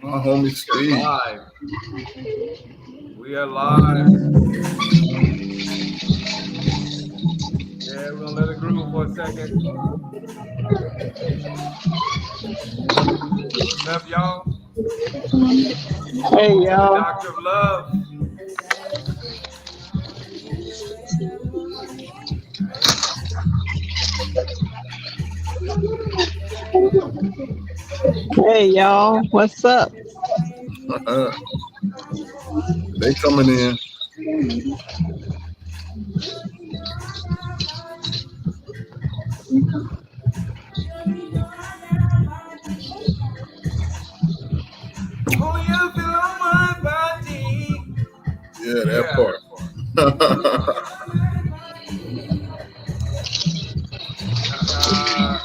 My homie Steve. Live. We are live. Yeah, we're gonna let it groove for a second. What's up, y'all? Hey Welcome to the y'all. Doctor of Love. Hey y'all. What's up? They coming in. Only you feel on my body. Yeah, that Yeah. part. Uh,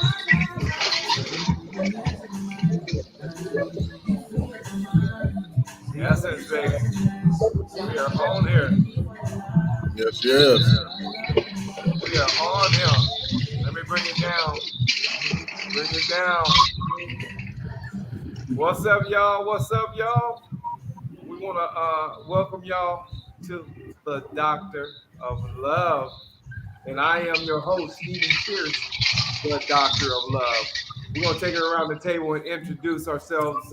Essence, baby. We are on here. Yes, yes. We are on here. Let me bring it down. Bring it down. What's up, y'all? What's up, y'all? We want to welcome y'all to the Doctor of Love. And I am your host, Stephen Pierce, the Doctor of Love. We're going to take it around the table and introduce ourselves,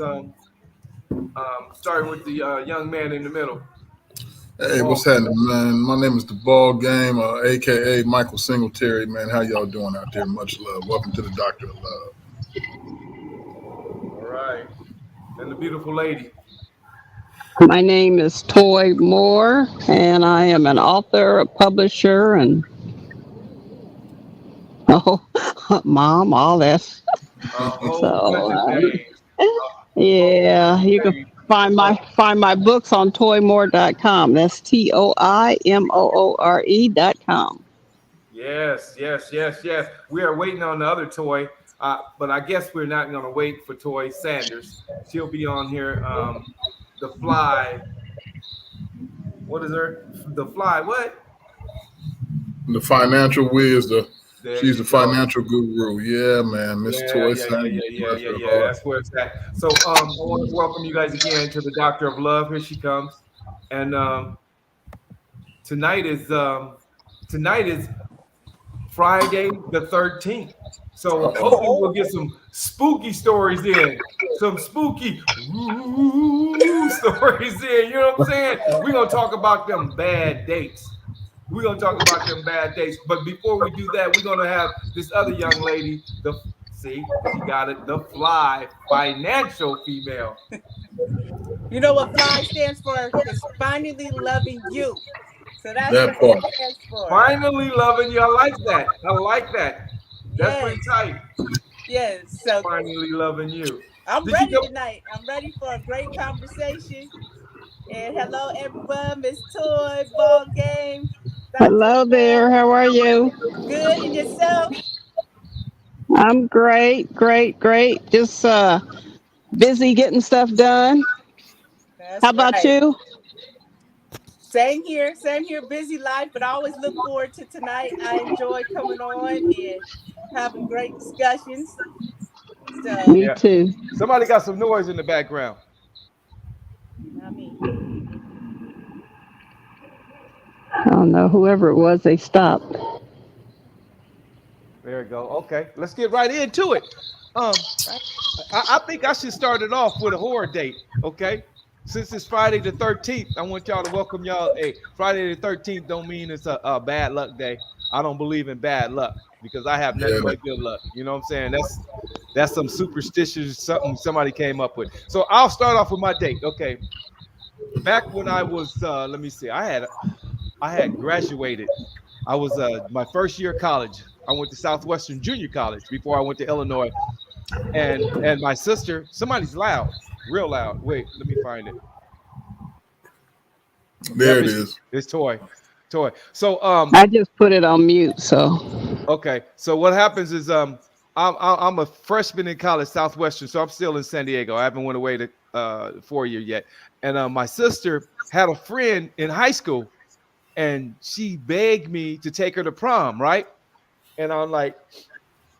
starting with the young man in the middle. Hey, what's Ball. happening, man? My name is the Ball Game, aka Michael Singletary, man. How y'all doing out there? Much love. Welcome to the Doctor of Love. All right. And the beautiful lady. My name is Toy Moore, and I am an author, a publisher, and oh, mom, all that. A whole bunch So of things. A whole bunch yeah, of you can things. find my books on toymoore.com. That's TOIMOORE.com. Yes, yes, yes, yes. We are waiting on the other toy, but I guess we're not going to wait for Toy Sanders. She'll be on here. The Fly. What is her? The Fly. What? The financial whiz, There she's you the go. financial guru. Yeah, man. Miss Yeah, Toy yeah, yeah, Sanders, yeah, yeah, bless yeah, her yeah. heart. That's where it's at. So, I want to welcome you guys again to the Doctor of Love. Here she comes, and tonight is um, tonight is Friday the 13th. So Uh-oh. hopefully we'll get some spooky stories in. Some spooky stories in. You know what I'm saying? We're gonna talk about them bad dates. We're gonna talk about them bad dates. But before we do that, we're gonna have this other young lady, the see, she got it, the fly financial female. You know what FLY stands for? It's finally loving you. So that's That what it part. stands for. Finally loving you. I like that. I like that. That's Yes, pretty tight. yes. So Finally loving you. I'm Did you ready go? tonight. I'm ready for a great conversation. And hello, everyone. Miss Toy, Ball Game, Dr. Hello there. Love. How are you? Good. And yourself? I'm great, great, great. Just busy getting stuff done. How That's about right. you? Same here. Same here. Busy life, but I always look forward to tonight. I enjoy coming on and having great discussions. So, Me Yeah. too. Somebody got some noise in the background. not me. I don't know. Whoever it was, they stopped. There we go. Okay, let's get right into it. Um, Right. I think I should start it off with a horror date. Okay, since it's Friday the 13th, I want y'all to welcome y'all. Hey, Friday the 13th don't mean it's a bad luck day. I don't believe in bad luck because I have Yeah, nothing but good luck. You know what I'm saying? That's some superstitious something somebody came up with. So I'll start off with my date. Okay, back when I was, let me see, I had graduated. I was my first year of college. I went to Southwestern Junior College before I went to Illinois. And my sister, somebody's loud, real loud. Wait, let me find it. there Yep, it is. it's Toy. So I just put it on mute, so okay. So what happens is I'm a freshman in college, Southwestern. So I'm still in San Diego. I haven't went away to 4 year yet. And my sister had a friend in high school, and she begged me to take her to prom, right? And I'm like,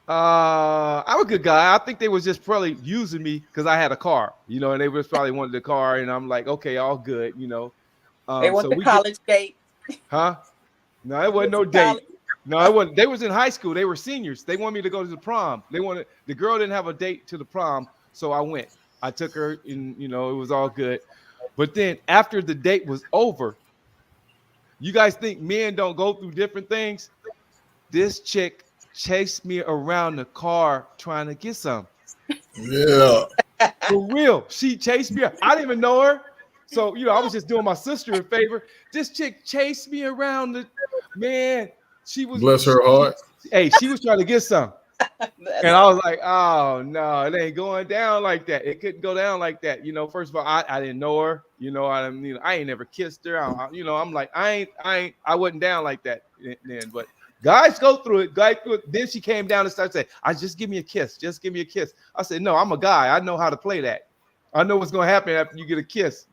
I'm a good guy. I think they was just probably using me because I had a car, and they was probably wanted the car, and I'm like, okay, all good. They want So the we get, college date. huh? No, it wasn't no Went to date. college. No, it wasn't. They was in high school. They were seniors. They wanted me to go to the prom. The girl didn't have a date to the prom, so I went. I took her, and it was all good. But then after the date was over, you guys think men don't go through different things? This chick chased me around the car trying to get some. Yeah. For real. She chased me. I didn't even know her. So, I was just doing my sister a favor. This chick chased me around man. She was Bless her heart. she was trying to get some. And I was like, oh no, it ain't going down like that. It couldn't go down like that. First of all, I didn't know her. I ain't never kissed her. I'm like, I wasn't down like that then. But guys go through it. Then she came down and started saying, just give me a kiss. Just give me a kiss. I said, no, I'm a guy. I know how to play that. I know what's gonna happen after you get a kiss.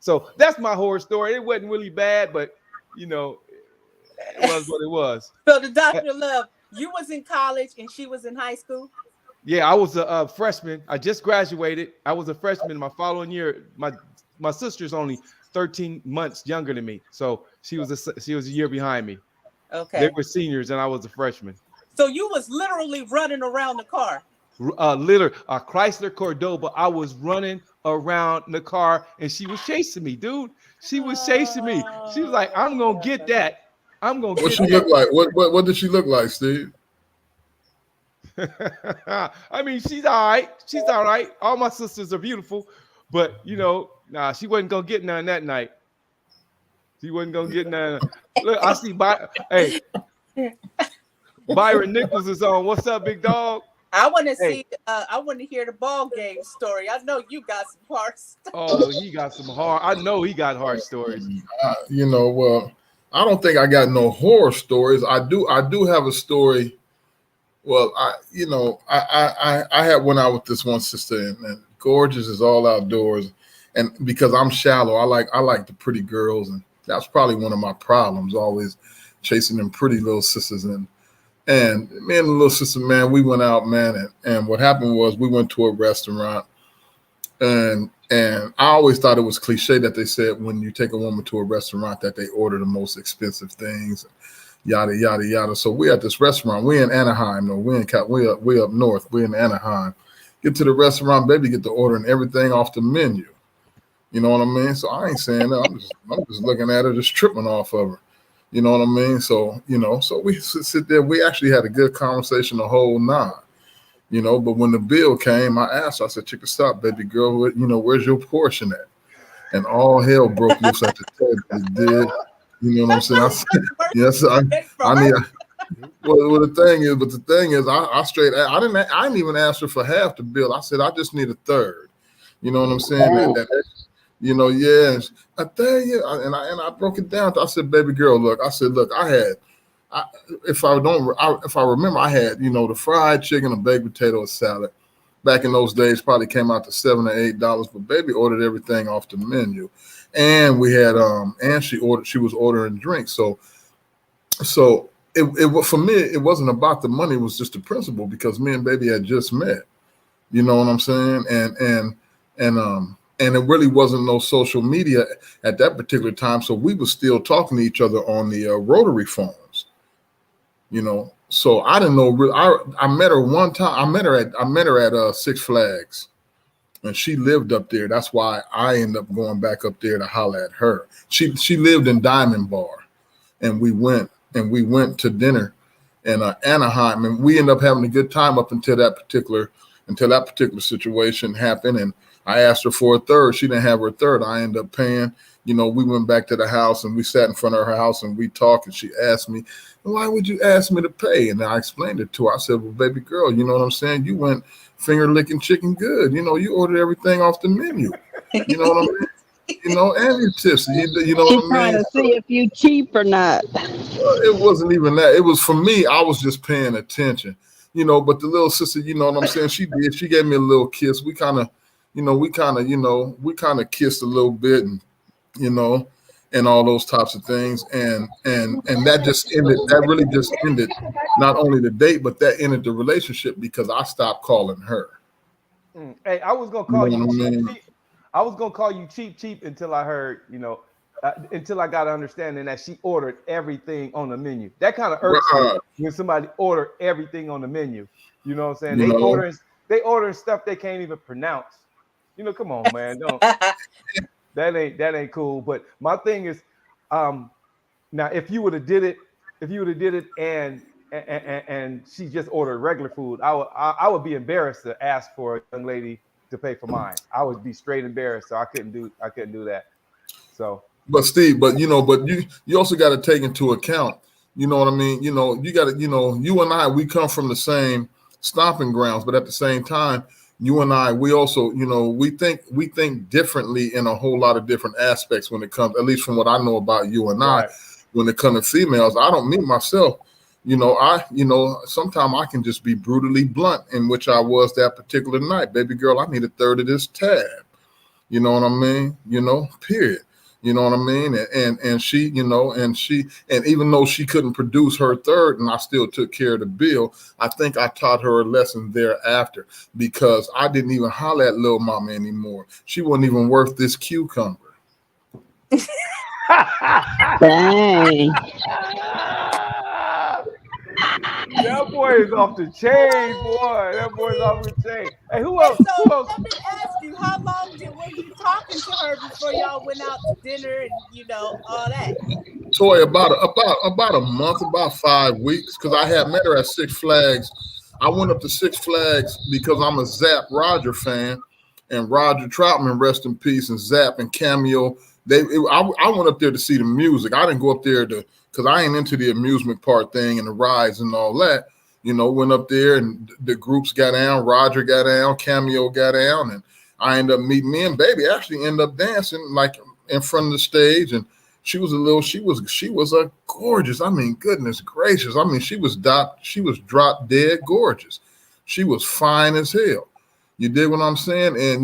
So that's my horror story. It wasn't really bad, but it was what it was. So the Dr. Love, you was in college and she was in high school? Yeah, I was a freshman. I just graduated. I was a freshman my following year. My sister's only 13 months younger than me, so she was a year behind me. Okay. They were seniors and I was a freshman. So you was literally running around the car. Literally a Chrysler Cordoba. I was running around the car and she was chasing me, dude. She was chasing me. She was like, "I'm gonna get that. I'm gonna." What she look like? What did she look like, Steve? I mean, she's all right. She's all right. All my sisters are beautiful, but nah, she wasn't gonna get none that night. She wasn't gonna get none. Look, I see. Byron Nichols is on. What's up, big dog? I want to see. I want to hear the ball game story. I know you got some hard stuff. Oh, he got some hard. I know he got hard stories. Well, I don't think I got no horror stories. I do have a story. Well, I had went out with this one sister, and gorgeous is all outdoors, and because I'm shallow, I like the pretty girls, and that's probably one of my problems, always chasing them pretty little sisters. And me and the little sister, man, we went out, man, and what happened was we went to a restaurant, and I always thought it was cliche that they said when you take a woman to a restaurant that they order the most expensive things, yada yada yada. So we at this restaurant. We in Anaheim, though. We up north. We in Anaheim. Get to the restaurant, baby, get to ordering everything off the menu. You know what I mean? So I ain't saying that. I'm just looking at her, just tripping off of her. You know what I mean? So, so we sit there. We actually had a good conversation the whole night, but when the bill came, I asked her, I said, check this out, baby girl, where's your portion at? And all hell broke loose at the table. It did. You know what I'm saying? I said, yes, I need. Well, the thing is, I didn't even ask her for half the bill. I said, I just need a third. You know what I'm saying? Yes. I tell you, and I broke it down. I said, baby girl, look. I said, look, if I remember, I had the fried chicken, a baked potato, a salad. Back in those days, probably came out to $7 or $8. But baby ordered everything off the menu, and we had she was ordering drinks. So it for me, it wasn't about the money. It was just the principle, because me and baby had just met. You know what I'm saying? And it really wasn't no social media at that particular time. So we were still talking to each other on the rotary phones, So I didn't know. I met her one time. I met her at Six Flags, and she lived up there. That's why I ended up going back up there to holler at her. She lived in Diamond Bar, and we went to dinner in Anaheim, and we ended up having a good time up until that particular situation happened. And I asked her for a third. She didn't have her third. I ended up paying. We went back to the house and we sat in front of her house and we talked. And she asked me, why would you ask me to pay? And I explained it to her. I said, well, baby girl, you know what I'm saying? You went finger licking chicken good. You ordered everything off the menu. You know what I mean? And you tipsy. You know what I mean? Trying to see if you cheap or not. It wasn't even that. It was, for me, I was just paying attention. But the little sister, you know what I'm saying? She did. She gave me a little kiss. We kind of kissed a little bit, and and all those types of things. And that just ended, that really just ended not only the date, but that ended the relationship because I stopped calling her. Hey, I was gonna call You know what I mean? cheap. I was gonna call you cheap until I heard, until I got an understanding that she ordered everything on the menu. That kind of irks me when somebody order everything on the menu. You know what I'm saying? They ordering stuff they can't even pronounce. Come on, man. Don't that ain't cool. But my thing is, now if you would have did it and she just ordered regular food, I would be embarrassed to ask for a young lady to pay for mine. I would be straight embarrassed. So I couldn't do that. So, but Steve, you also got to take into account, you know what I mean? You got to, you and I, we come from the same stomping grounds, but at the same time, you and I, we also, we think differently in a whole lot of different aspects when it comes, at least from what I know about you and I, when it comes to females. I don't mean myself, sometimes I can just be brutally blunt, in which I was that particular night. Baby girl, I need a third of this tab. You know what I mean? Period. You know what I mean? And she, and even though she couldn't produce her third and I still took care of the bill, I think I taught her a lesson thereafter, because I didn't even holler at little mama anymore. She wasn't even worth this cucumber. Dang. That boy is off the chain, boy. That boy's off the chain. Hey, who else? So let me ask you, how long were you talking to her before y'all went out to dinner and all that? Toy, about a month, about 5 weeks, because I had met her at Six Flags. I went up to Six Flags because I'm a Zapp Roger fan, and Roger Troutman, rest in peace, and Zapp and Cameo. I went up there to see the music. I didn't go up there because I ain't into the amusement park thing and the rides and all that. Went up there and the groups got down, Roger got down, Cameo got down, and I ended up meeting me and baby actually ended up dancing like in front of the stage. And she was a gorgeous. I mean, goodness gracious. I mean, she was drop dead gorgeous. She was fine as hell. You dig what I'm saying? And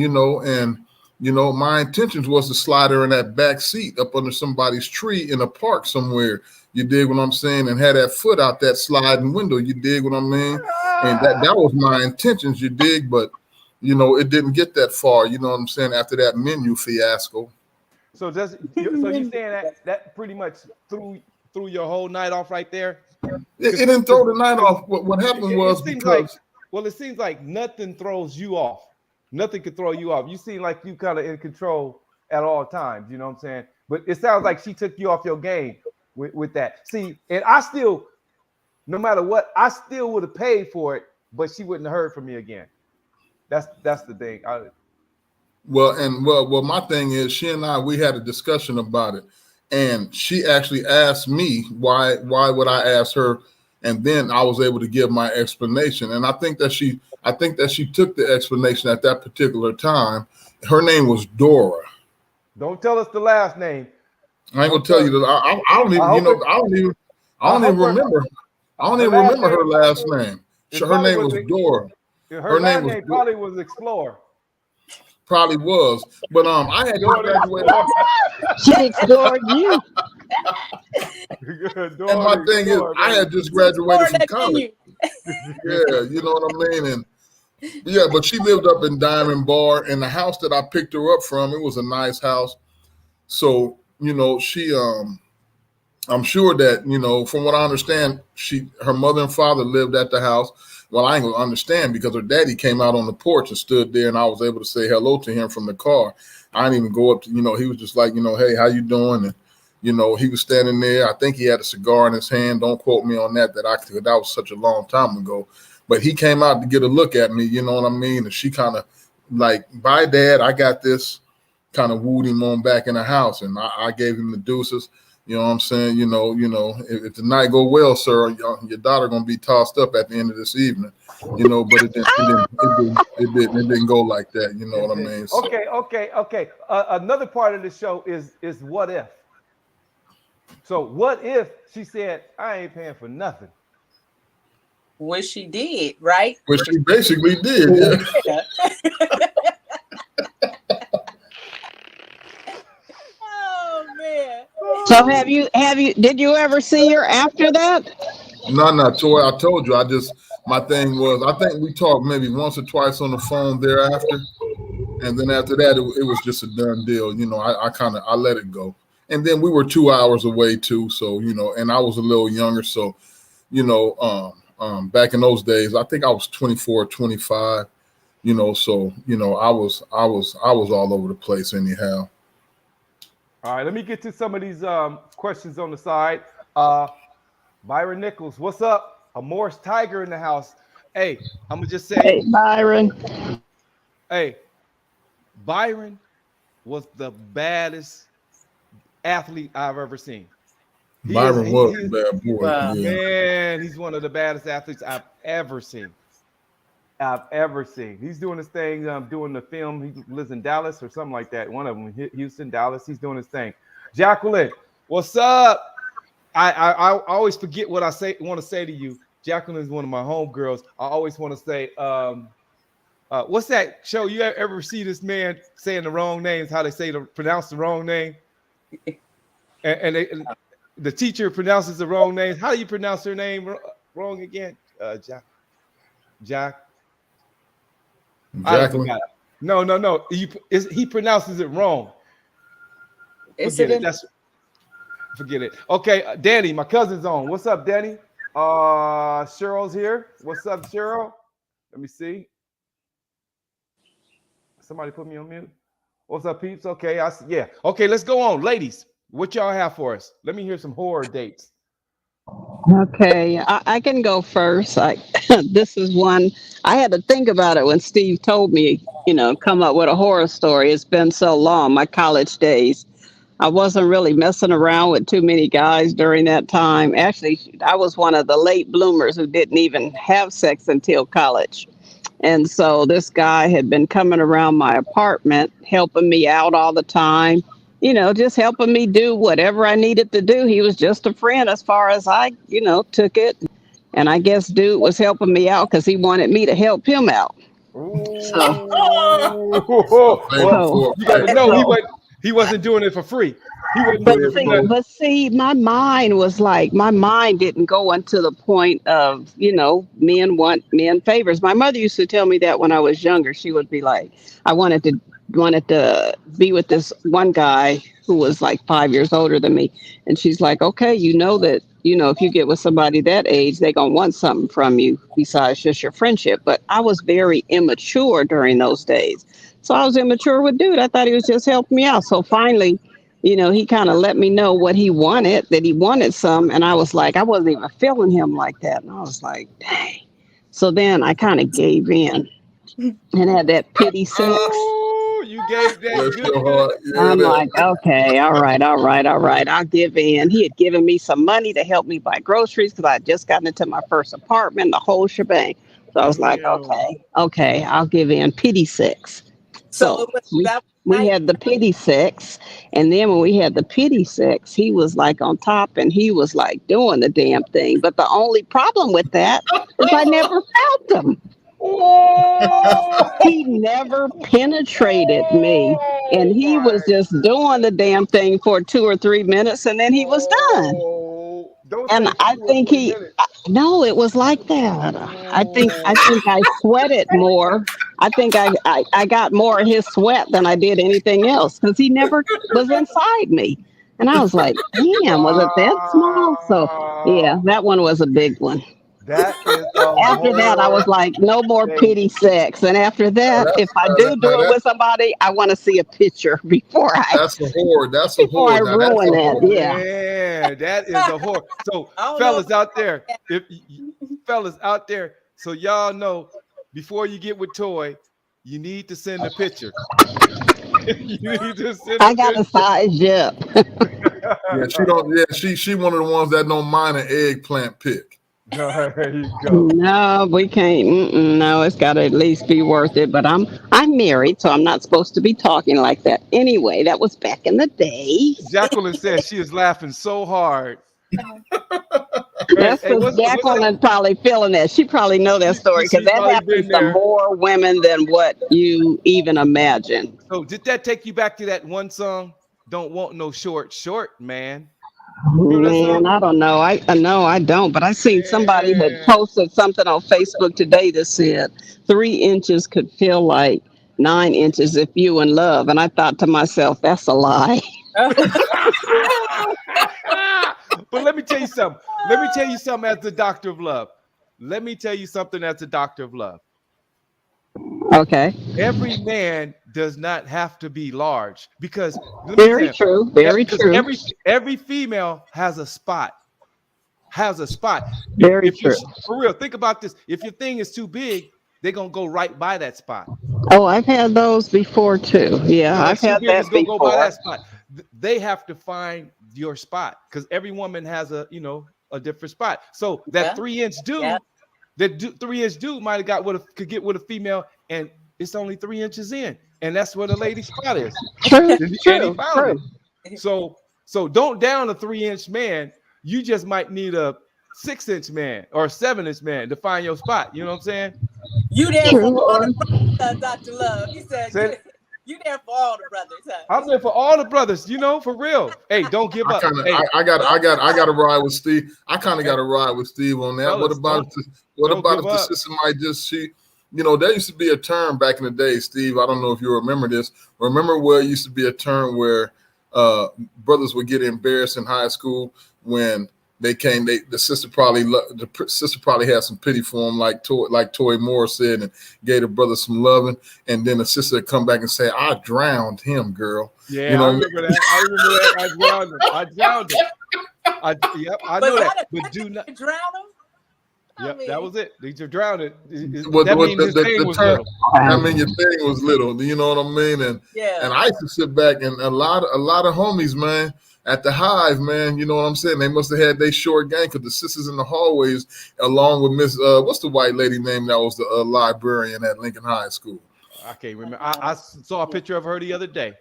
my intentions was to slide her in that back seat up under somebody's tree in a park somewhere. You dig what I'm saying? And had that foot out that sliding window. You dig what I mean? And that was my intentions. You dig, but it didn't get that far. You know what I'm saying? After that menu fiasco. So you saying that pretty much threw your whole night off right there? It didn't throw the night off. What happened was because it seems like nothing throws you off. Nothing could throw you off. You seem like you kind of in control at all times. You know what I'm saying? But it sounds like she took you off your game with that. See, and I still, no matter what, I still would have paid for it, but she wouldn't have heard from me again. That's the thing. Well, my thing is, she and I, we had a discussion about it, and she actually asked me why would I ask her, and then I was able to give my explanation. And I think that she took the explanation at that particular time. Her name was Dora. Don't tell us the last name. I ain't gonna tell you that. I don't even remember. I don't even remember her last name. Her name was Dora. Her name was probably was Explorer. Probably was, but I had graduated. She explored you. And my thing is, I had just graduated from college. Yeah, you know what I mean. And yeah, but she lived up in Diamond Bar, and the house that I picked her up from, it was a nice house. So she I'm sure that from what I understand, her mother and father lived at the house. Well, I ain't gonna understand because her daddy came out on the porch and stood there, and I was able to say hello to him from the car. I didn't even go up to, he was just like, hey, how you doing? And, he was standing there. I think he had a cigar in his hand. Don't quote me on that. That was such a long time ago. But he came out to get a look at me, you know what I mean? And she kind of like, bye, Dad, I got this, kind of wooed him on back in the house. And I gave him the deuces. You know what I'm saying? If the night go well, sir, your daughter gonna be tossed up at the end of this evening. But it didn't go like that. You know what I mean? So, Okay. Another part of the show is what if. So what if she said, I ain't paying for nothing? Well, she did, right? Which she basically did. Yeah. Oh man. So did you ever see her after that? No, Toy. I told you. My thing was, I think we talked maybe once or twice on the phone thereafter, and then after that, it was just a done deal. I let it go. And then we were 2 hours away too, so and I was a little younger, so back in those days, I think I was 24, 25. So I was all over the place anyhow. All right, let me get to some of these questions on the side. Byron Nichols, what's up? A Morris Tiger in the house. Hey, I'm gonna just say, hey, Byron. Hey, Byron was the baddest athlete I've ever seen. Byron was a bad boy. Wow. Yeah. Man, he's one of the baddest athletes I've ever seen. He's doing his thing, doing the film. He lives in Dallas or something like that. One of them, Houston, Dallas. He's doing his thing. Jacqueline, what's up? I always forget what I want to say to you. Jacqueline is one of my homegirls. I always want to say, what's that show? You ever see this man saying the wrong names? How they pronounce the wrong name? And the teacher pronounces the wrong names. How do you pronounce her name wrong again? Jacqueline. No. He pronounces it wrong. Forget it. Okay, Danny, my cousin's on. What's up, Danny? Cheryl's here. What's up, Cheryl? Let me see. Somebody put me on mute. What's up, peeps? Okay, yeah. Okay, let's go on. Ladies, what y'all have for us? Let me hear some horror dates. Okay, I can go first. This is one I had to think about it when Steve told me, come up with a horror story. It's been so long, my college days. I wasn't really messing around with too many guys during that time. Actually, I was one of the late bloomers who didn't even have sex until college. And so this guy had been coming around my apartment, helping me out all the time, just helping me do whatever I needed to do. He was just a friend as far as I, took it. And I guess dude was helping me out because he wanted me to help him out. You got to know he wasn't doing it for free. But see, my mind didn't go into the point of, men want men favors. My mother used to tell me that when I was younger. She would be like, I wanted to be with this one guy who was like 5 years older than me. And she's like, okay, that, if you get with somebody that age, they're going to want something from you besides just your friendship. But I was very immature during those days. So I was immature with dude. I thought he was just helping me out. So finally, he kind of let me know what he wanted, that he wanted some. And I was like, I wasn't even feeling him like that. And I was like, dang. So then I kind of gave in and had that pity sex. Oh, you gave that. Yeah, I'm like, okay, all right. I'll give in. He had given me some money to help me buy groceries because I had just gotten into my first apartment, the whole shebang. So I was like, okay, I'll give in. Pity sex. So we had the pity sex, and then when we had the pity sex, he was like on top and he was like doing the damn thing. But the only problem with that is I never felt him. He never penetrated me, and he was just doing the damn thing for 2 or 3 minutes, and then he was done. And I think no, it was like that. I think I sweated more. I think I got more of his sweat than I did anything else because he never was inside me. And I was like, damn, was it that small? So yeah, that one was a big one. After that, I was like, no more pity sex. And after that, if I do it with somebody, I want to see a picture before I. That's a whore. That's a whore. I ruin that. Yeah. Yeah, that is a whore. So, fellas out there, so y'all know, before you get with Toy, you need to send a picture. I got a size up. Yeah, she don't. Yeah, she one of the ones that don't mind an eggplant pick. There you go. No, we can't. No, it's got to at least be worth it. But I'm married, so I'm not supposed to be talking like that. Anyway, that was back in the day. Jacqueline says she is laughing so hard. That's because Jacqueline probably feeling that. She probably know that story because that happens to more women than what you even imagine. So did that take you back to that one song? Don't want no short man. Remember that Man, song? I don't know. I know I don't, but I seen somebody had Yeah. posted something on Facebook today that said 3 inches could feel like 9 inches if you in love, and I thought to myself, that's a lie. But let me tell you something. Let me tell you something as the doctor of love. Let me tell you something as the doctor of love. Okay, Every man does not have to be large because let me tell very you, true. Very because true. every female has a spot. Has a spot. Very If you true. for real, think about this. If your thing is too big, they're gonna go right by that spot. Oh, I've had those before too. You Yeah, know, I've it's too had big, that it's gonna go by before. that spot. They have to find your spot because every woman has a different spot. So that Yeah. 3 inch dude, Yeah. that 3 inch dude might have got could get with a female, and it's only 3 inches in, and that's where the lady spot is. True, And he true, found true. it. So don't down a 3 inch man. You just might need a 6 inch man or a 7 inch man to find your spot. You know what I'm saying? You there for True, all or the brothers, Dr. Love. He said Said you there for all the brothers, huh? I'm there for all the brothers, for real. Hey, don't give I up. kind of, Hey, I got to ride with Steve. I kind of got to ride with Steve on that. fellas, What don't about give if the up. sister might just there used to be a term back in the day, Steve. I don't know if you remember this. Remember where it used to be a term where brothers would get embarrassed in high school when the sister probably had some pity for him, like Toy Moore said, and gave the brother some loving, and then the sister would come back and say, "I drowned him, girl." Yeah, I remember that. I drowned him. I drowned him. I know that. But do not drown him. Yep, that was it. They just drowned it. What That means his thing was term? little. I mean, your thing was little. You know what I mean? And I used to sit back, and a lot of homies, man, at the Hive, man. You know what I'm saying? They must have had their short gang because the sisters in the hallways, along with Miss what's the white lady name that was the librarian at Lincoln High School? I can't remember. I saw a picture of her the other day.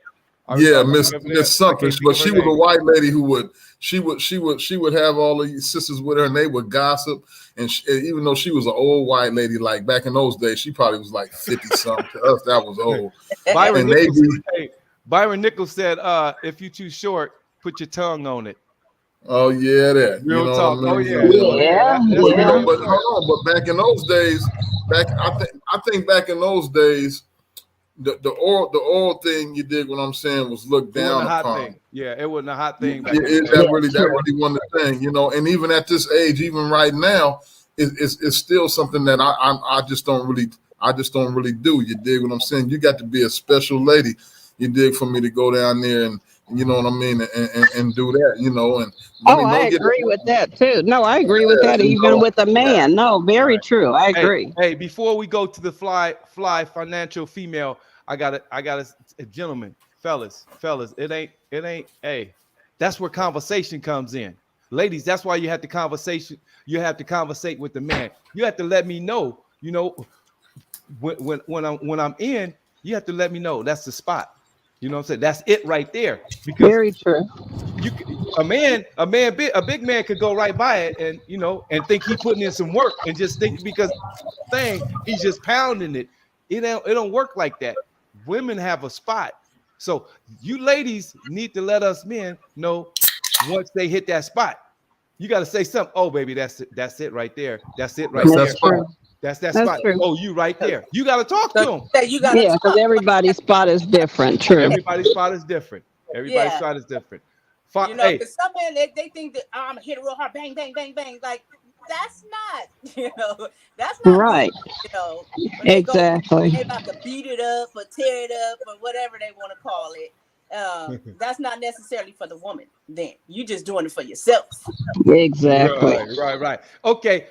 Yeah, Miss something, but she was a white lady who would have all the sisters with her, and they would gossip. And even though she was an old white lady, like back in those days, she probably was like 50 something. To us, that was old. Byron Nichols said, "If you're too short, put your tongue on it." Oh yeah, that Real talk. What I mean? Oh yeah. But hold on. But back in those days, I think back in those days. The oral thing, you dig what I'm saying, was looked down upon. Thing. Yeah, it wasn't a hot thing. That really wasn't the thing, And even at this age, even right now, it's still something that I just don't really do. You dig what I'm saying? You got to be a special lady, you dig, for me to go down there and you know what I mean, and do that, And I agree with that too. No, I agree with that. Even with a man, no, very true. I agree. Hey, before we go to the fly financial female, I got a gentleman, fellas. It ain't. Hey, that's where conversation comes in, ladies. That's why you have to conversation. You have to conversate with the man. You have to let me know. When I'm in, you have to let me know that's the spot. You know what I'm saying? That's it right there. Because very true. A big man could go right by it and think he putting in some work and just think because he's just pounding it. It don't work like that. Women have a spot. So you ladies need to let us men know once they hit that spot. You got to say something. Oh, baby, that's it right there. That's it right there. That's that spot. True. Oh, you right there. You got to talk to them. Because everybody's spot is different. True. Everybody's spot is different. Everybody's spot is different. Because some men they think that I'm gonna hit it real hard, bang, bang, bang, bang. Like that's not, that's not right. Exactly. They about to beat it up or tear it up or whatever they want to call it. That's not necessarily for the woman. Then you just doing it for yourself. Exactly. Right. Okay.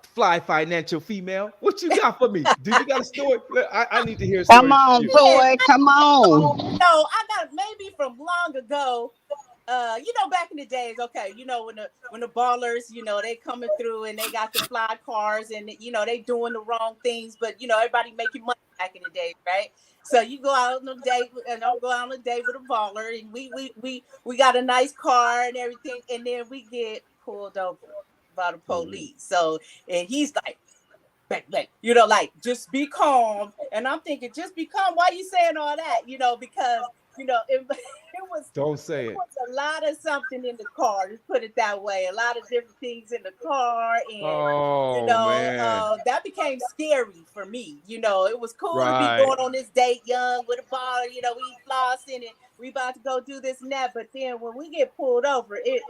Fly financial female. What you got for me? Do you got a story? I need to hear a story. Come on, boy. Come on. No, I got maybe from long ago. Back in the days, okay, when the ballers, they coming through and they got the fly cars and they doing the wrong things, but everybody making money back in the day, right? So you go out on a date, and I'll go out on a date with a baller, and we got a nice car and everything, and then we get pulled over by the police. So and he's like, back, like just be calm, and I'm thinking, just be calm. Why are you saying all that? Because you know, it was. Don't say It it. was a lot of something in the car. Just put it that way. A lot of different things in the car, and Oh man. that became scary for me. You know, it was cool to be Right. going on this date young with a bottle. You know, we flossing and we about to go do this and that. But then when we get pulled over, it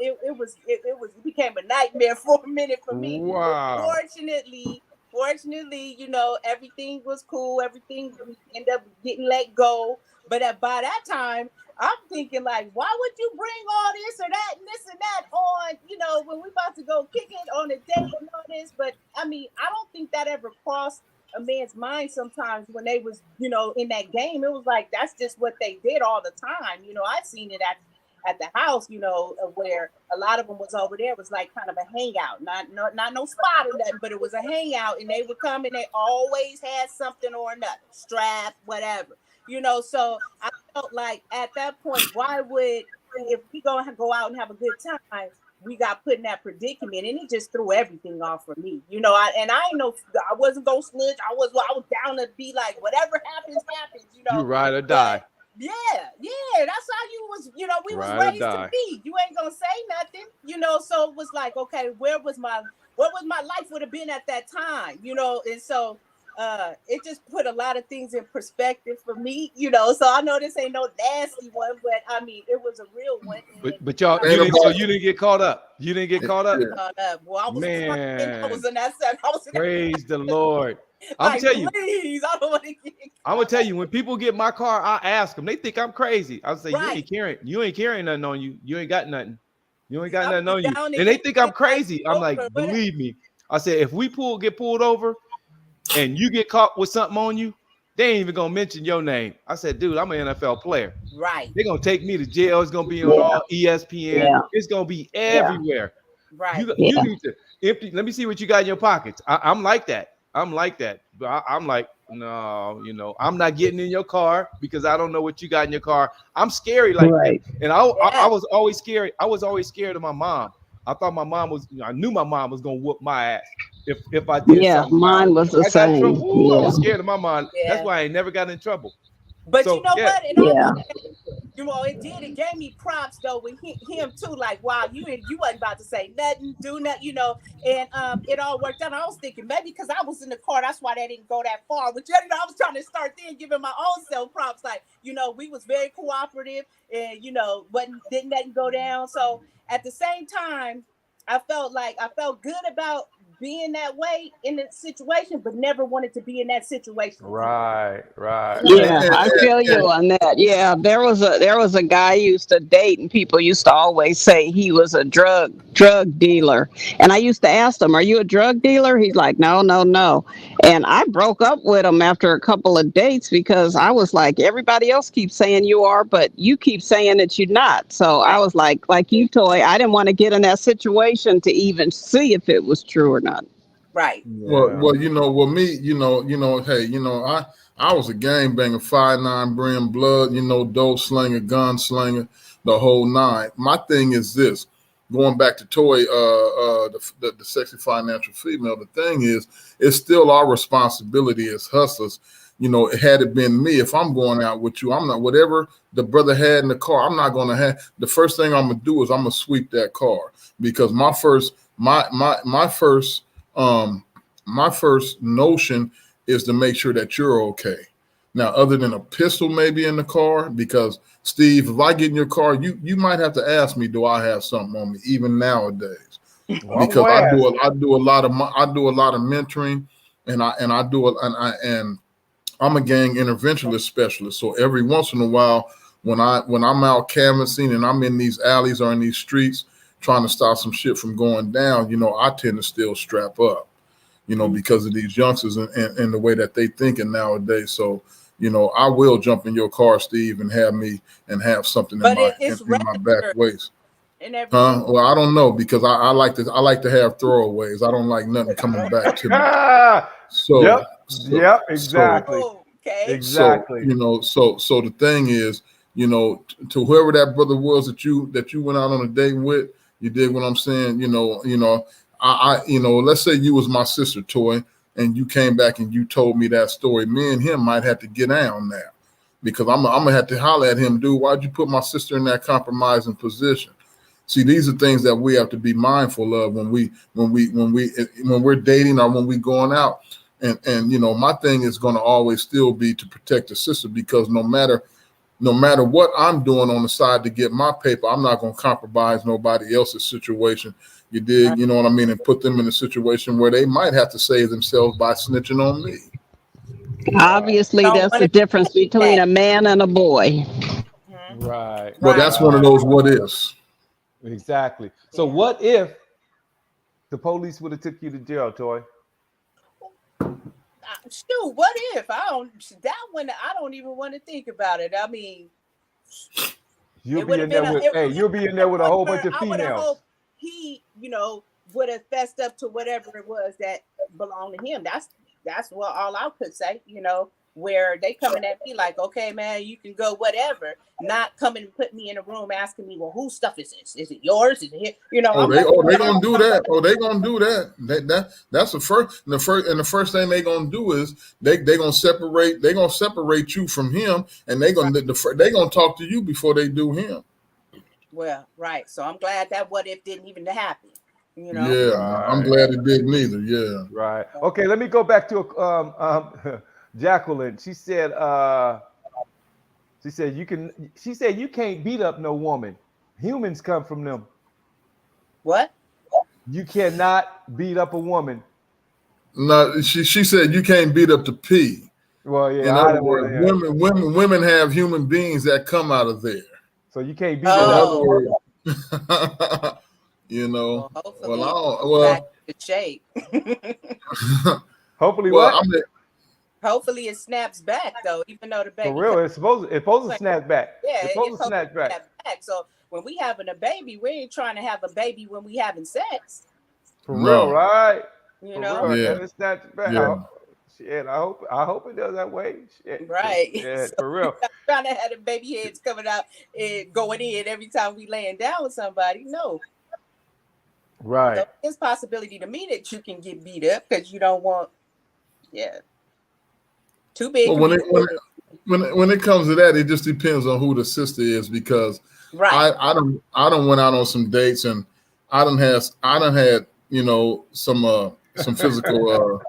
became a nightmare for a minute for me. Wow. Fortunately, you know, everything was cool. Everything we ended up getting let go. But by that time, I'm thinking like, why would you bring all this or that and this and that on, you know, when we about to go kick it on a date and all this. But I mean, I don't think that ever crossed a man's mind sometimes when they was, you know, in that game. It was like, that's just what they did all the time. You know, I've seen it at the house, you know, where a lot of them was over there. It was like kind of a hangout, not no spot or nothing, but it was a hangout, and they would come and they always had something or another, strap, whatever. You know, so I felt like at that point, why would, if we gonna go out and have a good time, we got put in that predicament, and it just threw everything off for me. You know, I wasn't gonna snitch. I was down to be like, whatever happens. You know, You ride or die. Yeah, that's how you was. You know, we was raised to be. You ain't gonna say nothing. You know, so it was like, okay, what was my life would have been at that time? You know, and so. It just put a lot of things in perspective for me, you know. So I know this ain't no nasty one, but I mean, it was a real one. But y'all, you didn't get caught up. You didn't get caught up. Well, I was, man, I was in that set. Praise the Lord. I'm like, tell you. Please, I don't want to get. I'm gonna tell you, when people get my car, I ask them. They think I'm crazy. I say, right. you ain't carrying nothing on you. You ain't got nothing. You ain't got nothing on you. And they think I'm crazy. I'm like, believe me. I said, if we get pulled over, and you get caught with something on you, they ain't even gonna mention your name. I said, dude, I'm an NFL player. Right. They're gonna take me to jail. It's gonna be on all ESPN. Yeah. It's gonna be everywhere. Right. You need to empty. Let me see what you got in your pockets. I'm like that. But I'm like, no, you know, I'm not getting in your car because I don't know what you got in your car. I'm scary like that. And I was always scared. I was always scared of my mom. I thought my mom was, I knew my mom was gonna whoop my ass if I did something. Mine was the same. I was scared of my mom. That's why I ain't never got in trouble. But you know what? You know, it did. It gave me props though with him too. Like, wow, you wasn't about to say nothing, do nothing, you know. And it all worked out. I was thinking maybe because I was in the car, that's why they didn't go that far. But you know, I was trying to start then giving my own self props. Like, you know, we was very cooperative, and you know, didn't nothing go down. So at the same time, I felt good about being that way in the situation, but never wanted to be in that situation. Right. Yeah, I feel you on that. Yeah, there was a guy I used to date, and people used to always say he was a drug dealer. And I used to ask him, "Are you a drug dealer?" He's like, "No." And I broke up with him after a couple of dates because I was like, everybody else keeps saying you are, but you keep saying that you're not. So I was like you, Toy, I didn't want to get in that situation to even see if it was true or not. Right. Well, you know, me, hey, you know, I was a gang banger, 5'9" brim, blood, you know, dope slinger, gun slinger, the whole nine. My thing is this, going back to Toy, the sexy financial female, the thing is, it's still our responsibility as hustlers. You know, had it been me, if I'm going out with you, I'm not, whatever the brother had in the car, I'm not going to have, the first thing I'm going to do is I'm going to sweep that car, because my first notion is to make sure that you're okay. Now, other than a pistol maybe in the car, because Steve, if I get in your car, you might have to ask me, do I have something on me, even nowadays? Well, because I do a lot of mentoring, and I'm a gang interventionist specialist. So every once in a while, when I'm out canvassing and I'm in these alleys or in these streets trying to stop some shit from going down, you know, I tend to still strap up, you know, because of these youngsters and the way that they thinking nowadays. So, you know, I will jump in your car, Steve, and have something in my back waist. Well, I don't know, because I like to have throwaways. I don't like nothing coming back to me. So exactly. Exactly. So, you know, so the thing is, you know, to whoever that brother was that you went out on a date with, you dig what I'm saying? You know, I let's say you was my sister, Toy, and you came back and you told me that story. Me and him might have to get down now, because I'm gonna have to holler at him, dude. Why'd you put my sister in that compromising position? See, these are things that we have to be mindful of when we're dating or when we're going out. And you know, my thing is going to always still be to protect the sister, because no matter what I'm doing on the side to get my paper, I'm not going to compromise nobody else's situation. You dig? You know what I mean? And put them in a situation where they might have to save themselves by snitching on me. Obviously, that's the difference between a man and a boy. Right. Well, that's one of those what ifs. Exactly. So what if the police would have took you to jail, Toy? Shoot, what if? I don't even want to think about it. I mean, you'll be in there with a whole bunch of females. He, you know, would have fessed up to whatever it was that belonged to him. That's what all I could say, you know, where they coming at me like, okay, man, you can go whatever, not coming and put me in a room asking me, well, whose stuff is this? Is it yours? Is it here? You know, they gonna do that. They gonna do that. That's the first. And the first thing they gonna do is they gonna separate you from him, and they gonna talk to you before they do him. Well, right. So I'm glad that what if didn't even happen. You know? Yeah, I'm glad it didn't either. Yeah. Right. Okay, let me go back to Jacqueline. She said you can't beat up no woman. Humans come from them. What? You cannot beat up a woman. No, she said you can't beat up the P. Well, yeah. In other words, women have human beings that come out of there. So you can't beat them up. You know, back to shape. Hopefully, what? Hopefully, it snaps back though. Even though the baby, for real, it's supposed to snap back. Yeah, it's supposed to snap back. So when we having a baby, we ain't trying to have a baby when we having sex. For real, right? You know, yeah. It snaps back. Yeah. Shit, I hope it does that way. Shit. Right. Yeah, so for real. Trying to have the baby heads coming out and going in every time we laying down with somebody. No. Right. So there's possibility to me that you can get beat up because you don't want, too big. Well, when it comes to that, it just depends on who the sister is, because I don't went out on some dates and I done had you know some physical.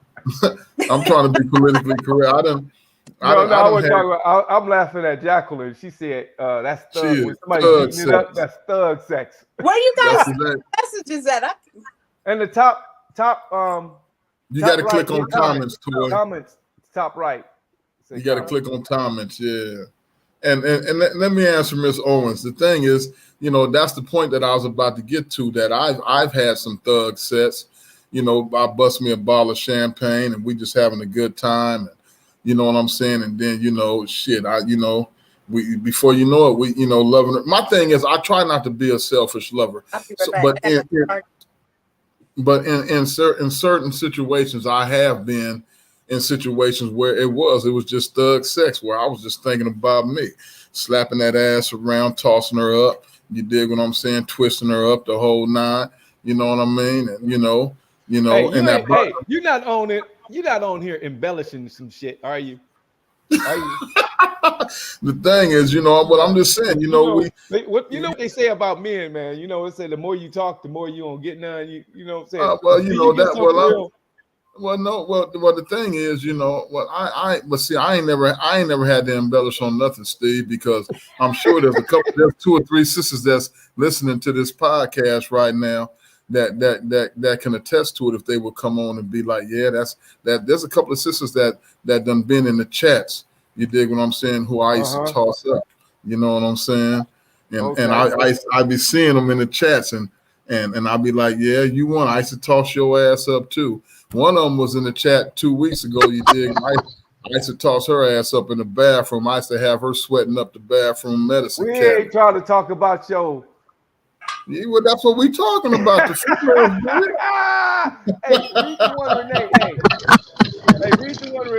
I'm trying to be politically correct. I'm laughing at Jacqueline. She said that's thug. When somebody beating it up, that's thug sex. Where you guys messages at? And the top. You got to click on comments. Comments, top right. You got to click on comments, yeah. And let me answer Miss Owens. The thing is, you know, that's the point that I was about to get to. That I've had some thug sets. You know, I bust me a bottle of champagne and we just having a good time. And, you know what I'm saying? And then, you know, we before you know it, we, you know, loving it. My thing is, I try not to be a selfish lover. But in certain situations, I have been in situations where it was just thug sex, where I was just thinking about me, slapping that ass around, tossing her up. You dig what I'm saying? Twisting her up the whole nine. You know what I mean? And hey, you're not on it. You're not on here embellishing some shit, are you? The thing is, you know, but I'm just saying, you know what they say about men, man. You know, they say the more you talk, the more you don't get none. You know what I'm saying? The thing is, you know, I ain't never had to embellish on nothing, Steve, because I'm sure there's 2 or 3 sisters that's listening to this podcast right now that can attest to it if they would come on and be like, yeah, there's a couple of sisters that done been in the chats. You dig what I'm saying? Who I used to toss up. You know what I'm saying? And I be seeing them in the chats and I'll be like, yeah, you won. I used to toss your ass up too. One of them was in the chat 2 weeks ago. You dig? I used to toss her ass up in the bathroom. I used to have her sweating up the bathroom medicine. We ain't trying to talk about your. Yeah, well, that's what we talking about. The hey, read the one Renee. Hey, read the one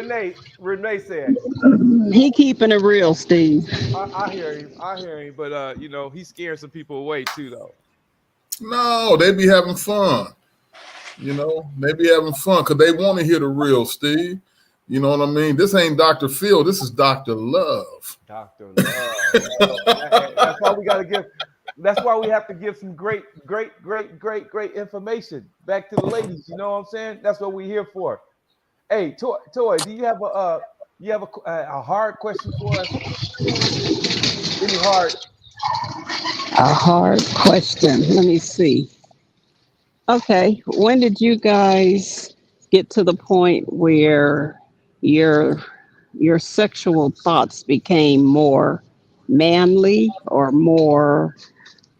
Renee said. He keeping it real, Steve. I hear him. But you know, he's scaring some people away too, though. No, they be having fun. You know, they be having fun because they want to hear the real, Steve. You know what I mean? This ain't Dr. Phil. This is Dr. Love. Dr. Love. That's why we got to give. That's why we have to give some great information back to the ladies. You know what I'm saying? That's what we're here for. Hey, Toy, do you have a hard question for us? Any hard? A hard question. Let me see. Okay, when did you guys get to the point where your sexual thoughts became more manly or more,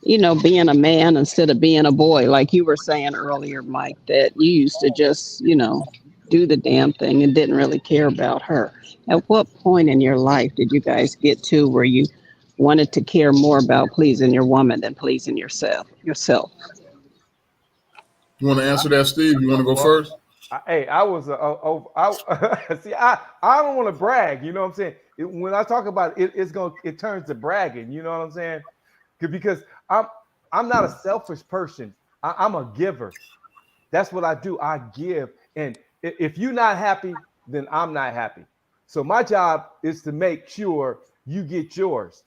being a man instead of being a boy? Like you were saying earlier, Mike, that you used to just, do the damn thing and didn't really care about her. At what point in your life did you guys get to where you wanted to care more about pleasing your woman than pleasing yourself? You want to answer that, Steve? You want to go first? I was see. I don't want to brag. You know what I'm saying? When I talk about it, it turns to bragging. You know what I'm saying? Because I'm not a selfish person. I'm a giver. That's what I do. I give, and if you're not happy, then I'm not happy. So my job is to make sure you get yours.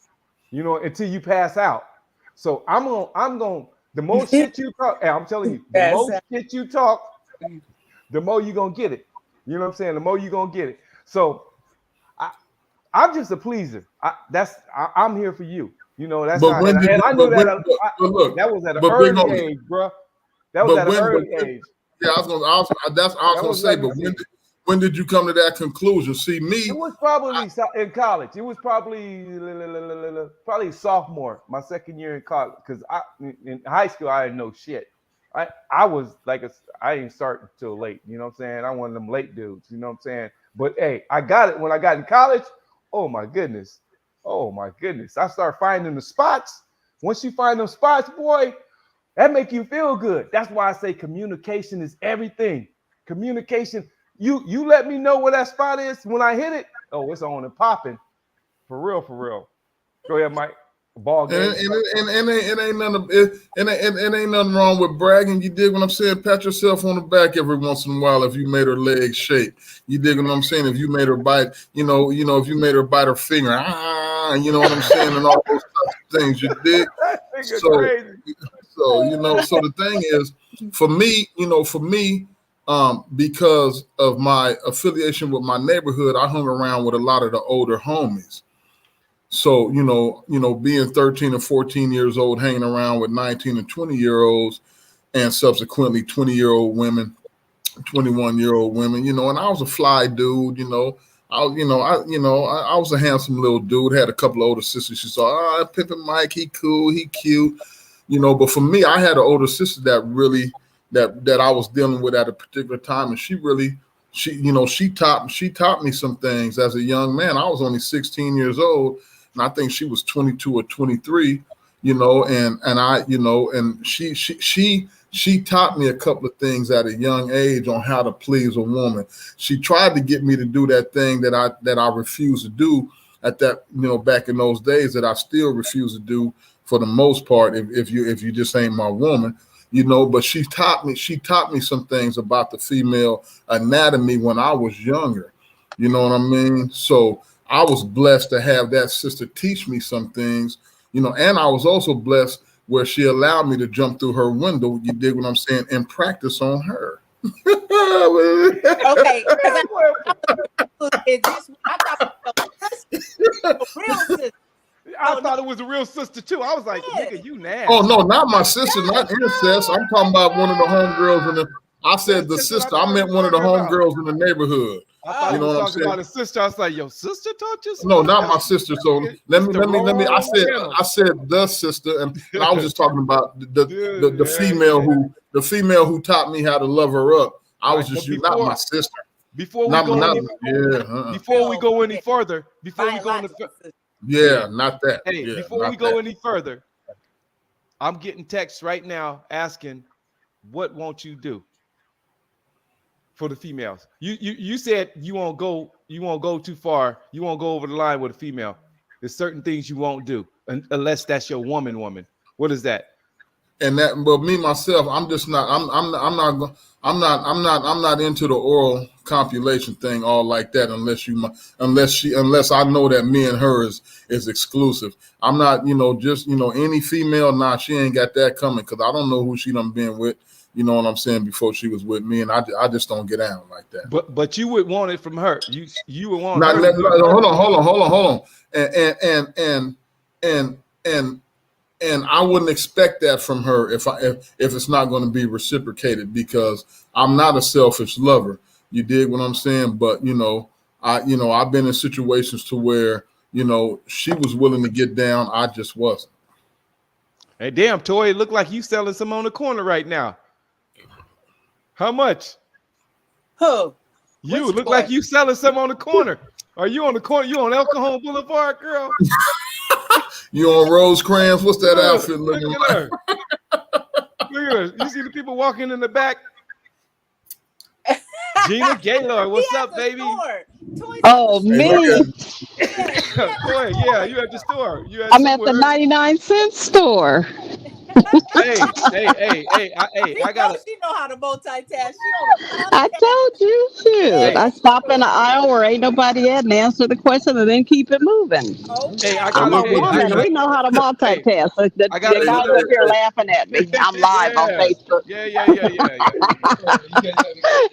Until you pass out. So I'm going. The more shit you talk, I'm telling you, the more shit you talk, the more you're gonna get it. You know what I'm saying? The more you're gonna get it. So I'm just a pleaser. I'm here for you. That's not, and I knew that. That was at an early age, bro. That was at an early age. Yeah, I was gonna say, but when did you come to that conclusion? See, me. It was probably in college. It was probably sophomore, my second year in college. Because in high school, I didn't know shit. I was like, I didn't start until late. You know what I'm saying? I'm one of them late dudes. You know what I'm saying? But hey, I got it when I got in college. Oh my goodness. I started finding the spots. Once you find them spots, boy, that make you feel good. That's why I say communication is everything. Communication. You let me know where that spot is when I hit it. Oh, it's on and popping. For real. Go ahead, Mike. Ball game. It ain't nothing wrong with bragging. You dig what I'm saying? Pat yourself on the back every once in a while if you made her leg shake. You dig what I'm saying? If you made her bite, if you made her bite her finger, you know what I'm saying, and all those types of things. You dig? So the thing is, for me, because of my affiliation with my neighborhood, I hung around with a lot of the older homies. So, being 13 or 14 years old, hanging around with 19 and 20-year-olds and subsequently 20-year-old women, 21-year-old women, and I was a fly dude, I was a handsome little dude, had a couple of older sisters. She saw, Pimpin' Mike, he cool, he cute, but for me, I had an older sister that I was dealing with at a particular time. And she taught me some things as a young man. I was only 16 years old. And I think she was 22 or 23, and she taught me a couple of things at a young age on how to please a woman. She tried to get me to do that thing that I refused to do at that, back in those days, that I still refuse to do for the most part, if you just ain't my woman, but she taught me some things about the female anatomy when I was younger. You know what I mean? So I was blessed to have that sister teach me some things, and I was also blessed where she allowed me to jump through her window, you dig what I'm saying, and practice on her. Okay, I thought it was a real sister too. I was like, nigga, you nasty. Oh no, not my sister, not incest. I'm talking about one of the homegirls in the. I said the sister. I meant one of the homegirls in the neighborhood. I thought you know what I'm saying? About a sister. I was like, your sister taught you something? No, not my sister. So let me. I said the sister, and I was just talking about the female who taught me how to love her up. I was just not my sister. Before we go any further, yeah, not that. Hey, yeah, before we go any further, I'm getting texts right now asking, what won't you do for the females? You said you won't go too far. You won't go over the line with a female. There's certain things you won't do unless that's your woman. What is that? and that, but me myself, I'm just not. I'm not into the oral copulation thing all like that unless I know that me and her is exclusive. I'm not, just any female. Nah, she ain't got that coming because I don't know who she done been with. You know what I'm saying? Before she was with me, and I just don't get down like that. But you would want it from her. You would want. Not, her. hold on. And I wouldn't expect that from her if it's not going to be reciprocated, because I'm not a selfish lover. You dig what I'm saying? But I've been in situations to where she was willing to get down, I just wasn't. Hey, damn, Toy, it look like you selling some on the corner right now. How much? Who? You look like you selling some on the corner. Are you on the corner? You on El Cajon Boulevard, girl? You on Rosecrans? What's that outfit looking look like? Her. Look at her. You see the people walking in the back? Gina Gaylord, what's up, baby? Oh, me. Boy, yeah, you at the store. I'm at the 99-cent store. Hey, I got. She know how to multitask. I told you, shoot. I stop in the aisle where ain't nobody at and answer the question and then keep it moving. Hey, I'm a woman. We know how to multitask. The guys up here laughing at me. I'm live on Facebook. Yeah.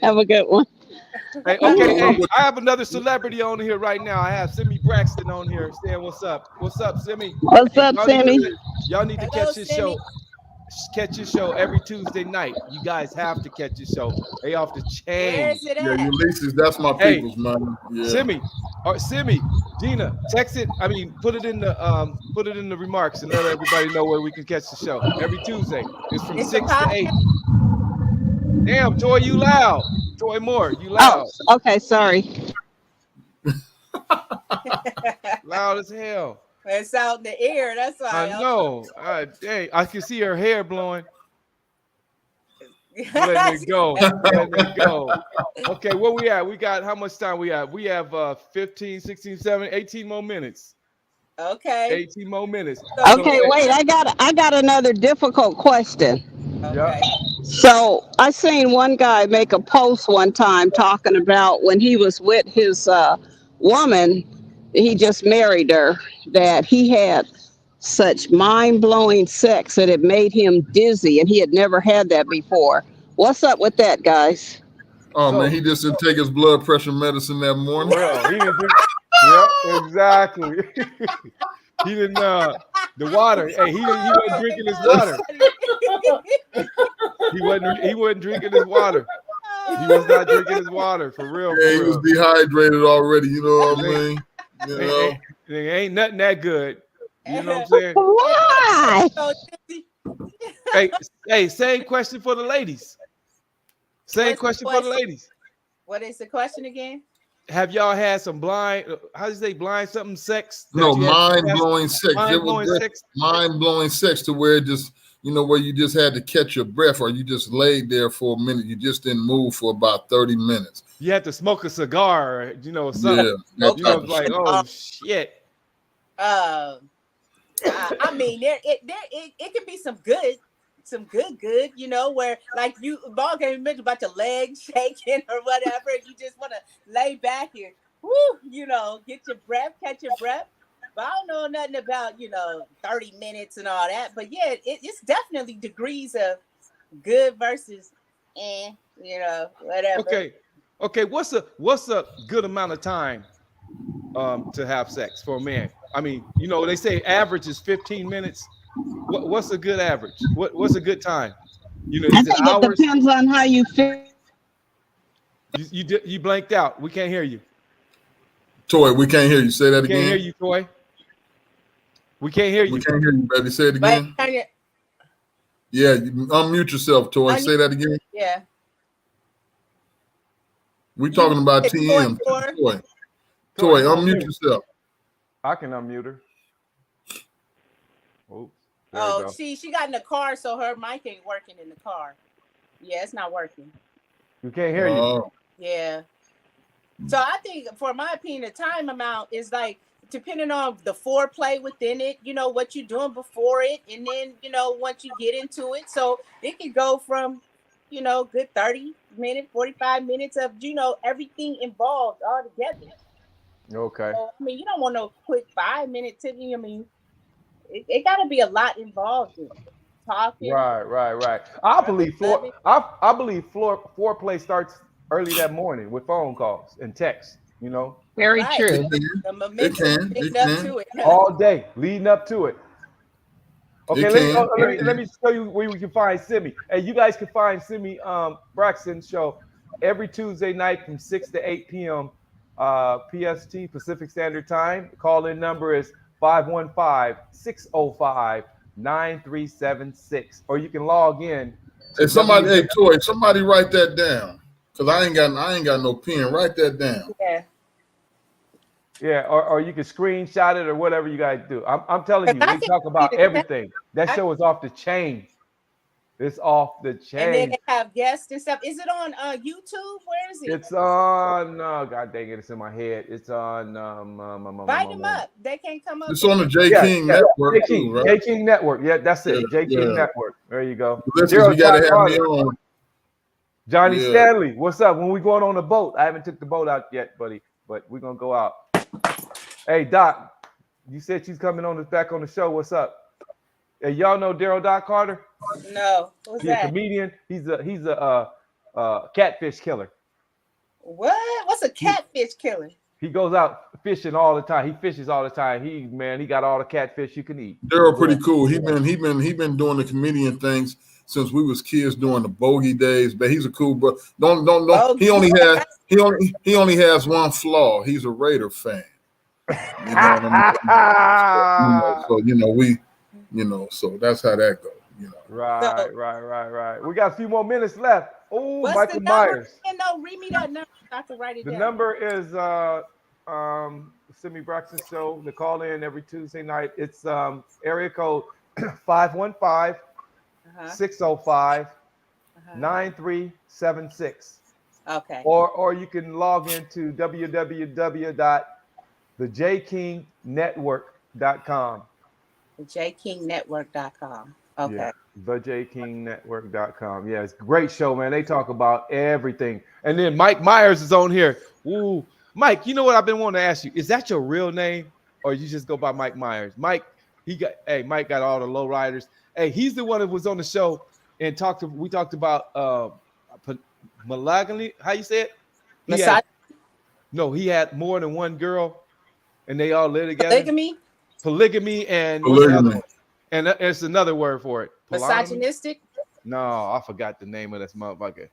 Have a good one. Hey, okay, hey, I have another celebrity on here right now. I have Simi Braxton on here saying what's up. What's up, Simi? What's up, Simi? Y'all need to catch this show. Catch your show every Tuesday night. You guys have to catch your show. They off the chain. Where's it at? Yeah, Ulysses, that's my people's man. Yeah. Simi, Gina, text it. I mean, put it in the remarks and let everybody know where we can catch the show every Tuesday. It's from 6 to 8. Damn, Toy, you loud. Toy Moore, you loud. Oh, okay, sorry. Loud as hell. It's out in the air. That's why. I know. Dang, I can see her hair blowing. Let it go. Okay, where we at? We got how much time we have? We have 15, 16, 17, 18 more minutes. Okay. 18 more minutes. Okay, wait. I got another difficult question. Okay. So I seen one guy make a post one time talking about when he was with his woman, he just married her, that he had such mind-blowing sex that it made him dizzy, and he had never had that before. What's up with that, guys? Oh, man, he just didn't take his blood pressure medicine that morning. Well, he didn't drink. Yep, exactly. He didn't. The water. Hey, he wasn't drinking his water. He wasn't drinking his water. He was not drinking his water for real. Yeah, he was dehydrated already. You know what I mean? Ain't nothing that good. You know what I'm saying? Why? Hey, same question for the ladies. Same question for the ladies. What is the question again? Have y'all had some blind? How do you say blind something sex? No, mind-blowing sex. Mind-blowing sex to where it just, where you just had to catch your breath, or you just laid there for a minute. You just didn't move for about 30 minutes. You had to smoke a cigar, something. Yeah, like, oh shit. I mean, it could be some good, where like ball game mentioned about your legs shaking or whatever, and you just want to lay back and get your breath, catch your breath. But I don't know nothing about 30 minutes and all that. But yeah, it's definitely degrees of good versus whatever. Okay. What's a good amount of time to have sex for a man? I mean, they say average is 15 minutes. What's a good average? What's a good time? I think it depends on how you feel. You blanked out. We can't hear you. Toy, we can't hear you. Say that again. Can't hear you, Toy. We can't hear you. We can't hear you, baby. Say it again. Yeah, unmute yourself, Toy. Say that again. Yeah. We talking about TM. Toy, unmute yourself. I can unmute her. Oh, she got in the car, so her mic ain't working in the car. Yeah, it's not working. We can't hear you. Yeah. So I think, for my opinion, the time amount is like depending on the foreplay within it, you know, what you're doing before it, and then, you know, once you get into it. So it could go from, you know, good 30 minutes, 45 minutes of, you know, everything involved all together. Okay. So, I mean, you don't want no quick 5-minute tipping. I mean, it got to be a lot involved in it. Talking. Right. I believe foreplay starts early that morning with phone calls and texts, you know. Very true. The momentum leading up to it. All day leading up to it. Okay, let me show you where we can find Simi. Hey, you guys can find Simi Braxton's show every Tuesday night from 6 to 8 p.m. PST, Pacific Standard Time. Call-in number is 515-605-9376. Or you can log in. Hey, Toy, somebody write that down. Because I ain't got no pen. Write that down. Yeah, or you can screenshot it or whatever you guys do. I'm telling you, we talk about everything. That show is off the chain. It's off the chain. And then they have guests and stuff. Is it on YouTube? Where is it? It's on. God dang it! It's in my head. It's on. Invite them up. They can't come up. It's on the J King Network. J King, right? J King Network. Yeah, that's it. J King Network. There you go. Listen, you gotta have me on. Johnny Stanley, what's up? When we going on the boat? I haven't took the boat out yet, buddy, but we're gonna go out. Hey Doc, you said she's coming back on the show. What's up? Hey, y'all know Daryl Doc Carter? No. What's that? He's a comedian. He's a catfish killer. What? What's a catfish killer? He goes out fishing all the time. He fishes all the time. He got all the catfish you can eat. Daryl pretty cool. He been doing the comedian things since we was kids during the bogey days. But he's a cool bro. Don't. He only has one flaw. He's a Raider fan. You know what I mean? So that's how that goes. You know. Right. We got a few more minutes left. Oh, Michael Myers. No, read me that number. I have to write it down. The number is Simi Braxton Show. They call in every Tuesday night. It's area code 515-605-9376. Okay. Or you can log into www.thejkingnetwork.com. thejkingnetwork.com. Okay. Yeah, thejkingnetwork.com. Yeah, it's a great show, man. They talk about everything. And then Mike Myers is on here. Ooh, Mike, you know what I've been wanting to ask you? Is that your real name, or you just go by Mike Myers? Mike got all the low riders. Hey, he's the one that was on the show and we talked about monogamy. How you say it? He had more than one girl, and they all live together. Polygamy and polygamy. And it's another word for it. Misogynistic? No, I forgot the name of this motherfucker.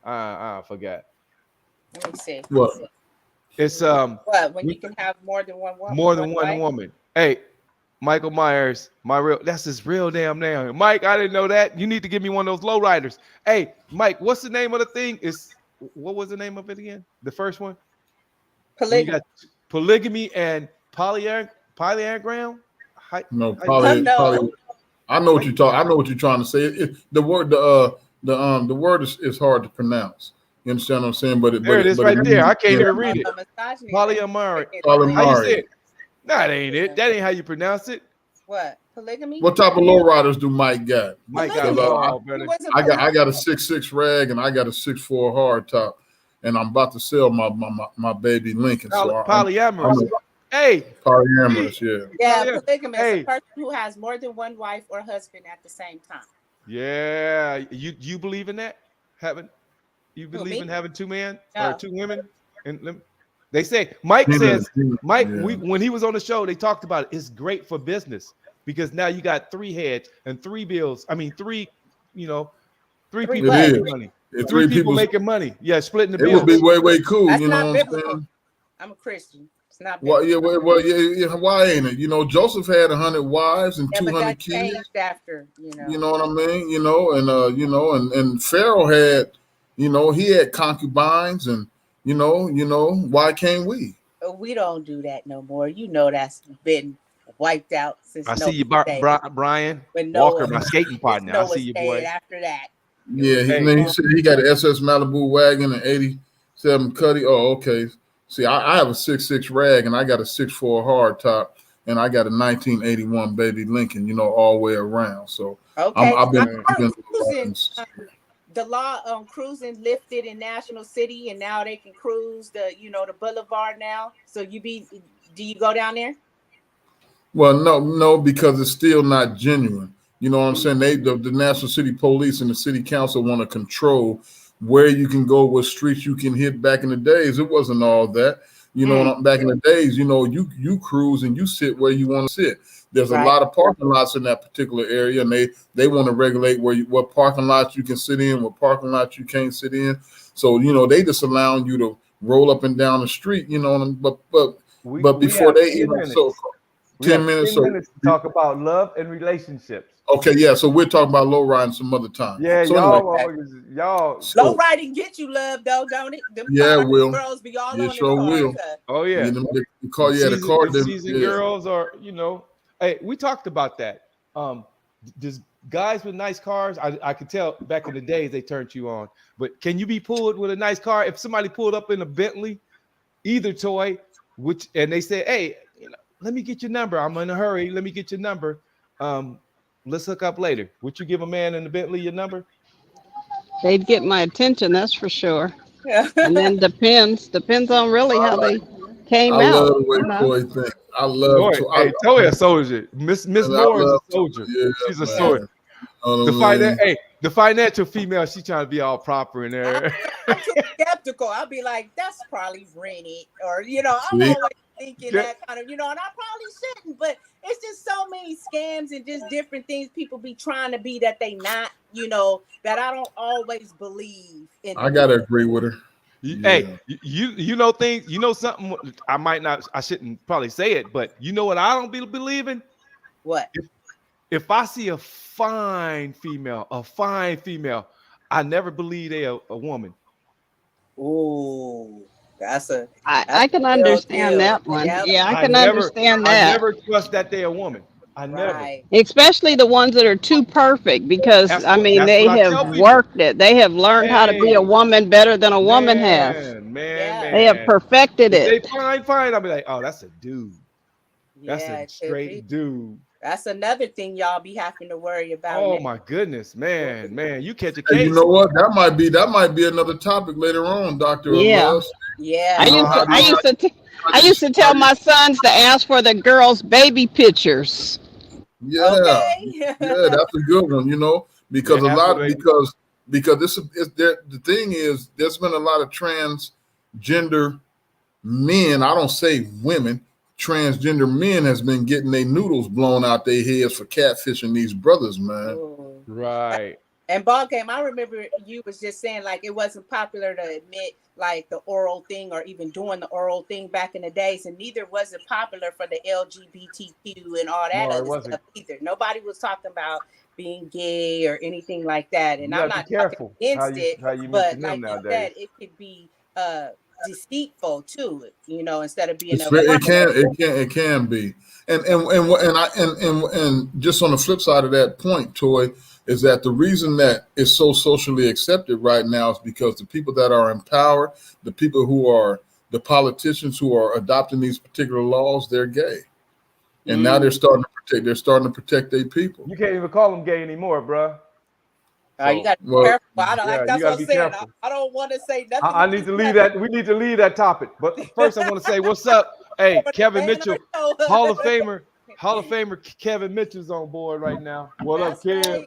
I forgot. Let me see. What? It's when you can have more than one woman. More than one woman. Hey, Michael Myers, that's his real damn name. Mike, I didn't know that. You need to give me one of those lowriders. Hey, Mike, what's the name of the thing? What was the name of it again? The first one? Polygamy. Polygamy and polyagram? No, poly. I know what you're talking. I know what you're trying to say. The word is hard to pronounce. You understand what I'm saying? But it is right there. I can't even read it. Polyamory. How you say it? No, that ain't it. That ain't how you pronounce it. What? Polygamy? What type of lowriders do Mike got? Mike got I got a 6'6" rag and I got a 6'4" hard top, and I'm about to sell my baby Lincoln. Polyamorous. Polyamorous, yeah. Yeah, polygamous, a person who has more than one wife or husband at the same time. Yeah, you believe in that? You believe in having two men or two women? And they say Mike says when he was on the show, they talked about it. It's great for business because now you got three heads and three bills. I mean, three people making money. Three people making money. Yeah, splitting the bill. It would be way cool. That's you know not what biblical. I'm saying? I'm a Christian. It's not biblical. Why ain't it? You know, Joseph had 100 wives and 200 kids. After, you know what I mean? You know, and Pharaoh had, he had concubines and why can't we? We don't do that no more. You know that's been wiped out since. I see you, Brian Walker, my skating partner. I see you, boy. After that. Yeah, he said he got an SS Malibu wagon and 87 Cuddy. Oh, okay. See, I have a 6'6" rag, and I got a 6'4" hard top, and I got a 1981 baby Lincoln, you know, all the way around. So Okay. I've been Cruising, the law on cruising lifted in National City, and now they can cruise the boulevard now. So do you go down there? Well, no, because it's still not genuine. You know what I'm saying? The National City Police and the City Council want to control where you can go, what streets you can hit. Back in the days, it wasn't all that. You know, back in the days, you know, you cruise and you sit where you want to sit. There's a lot of parking lots in that particular area, and they want to regulate what parking lots you can sit in, what parking lots you can't sit in. So, you know, they just allowing you to roll up and down the street, you know, but before they even so 10 minutes. 10 minutes to talk about love and relationships. Okay, yeah. So we're talking about low riding some other time. Yeah, so y'all. Low riding get you love though, don't it? Them will. Girls be all on sure the will. Oh yeah. The car. Season girls are, you know. Hey, we talked about that. Just guys with nice cars, I could tell back in the days they turned you on. But can you be pulled with a nice car? If somebody pulled up in a Bentley, either toy, and they say, hey, let me get your number. I'm in a hurry. Let me get your number. Let's hook up later. Would you give a man in the Bentley your number? They'd get my attention, that's for sure. And then depends on really how they came out. I love the way Toy thinks. I love Toy a soldier. Miss Moore is a soldier. Yeah, she's a soldier. The financial female, she trying to be all proper in there. I'm skeptical. I'll be like, that's probably rented, or I'm always thinking that kind of, and I probably shouldn't, but it's just so many scams and just different things people be trying to be that they not, that I don't always believe in. I gotta agree with her. Hey, you know things, something I shouldn't probably say it, but you know what I don't be believing? What? If I see a fine female, I never believe they a woman. Oh, I can understand that one. Yeah, I can understand that. I never trust that they're a woman. I never. Especially the ones that are too perfect, because they have worked it. They have learned how to be a woman better than a woman has. Man. They have perfected it. They fine. I'll be like, oh, that's a dude. That's a straight dude. That's another thing y'all be having to worry about. Oh my goodness, man, you catch a case. You know what? That might be another topic later on, Dr. Yeah. Yeah. I used to tell my sons to ask for the girls' baby pictures. Yeah. Okay. Yeah, that's a good one, because because the thing is, there's been a lot of transgender men, I don't say women, transgender men has been getting their noodles blown out their heads for catfishing these brothers, man. Ooh. Right. And ball game, I remember you was just saying like it wasn't popular to admit like the oral thing or even doing the oral thing back in the days, and neither was it popular for the LGBTQ and all that other stuff either. Nobody was talking about being gay or anything like that. And I'm not careful against it, but like you said, it could be deceitful too, instead of being it can be. And just on the flip side of that point, Toy, is that the reason that it's so socially accepted right now is because the people that are in power, the people who are the politicians who are adopting these particular laws, they're gay. And now they're starting to protect their people. You can't even call them gay anymore, bro. You got to be careful. That's what I'm saying. I don't want to say nothing. I need to leave that. We need to leave that topic. But first, I want to say, what's up? Hey, Kevin Mitchell, Hall of Famer Kevin Mitchell's on board right now. What up, Kev?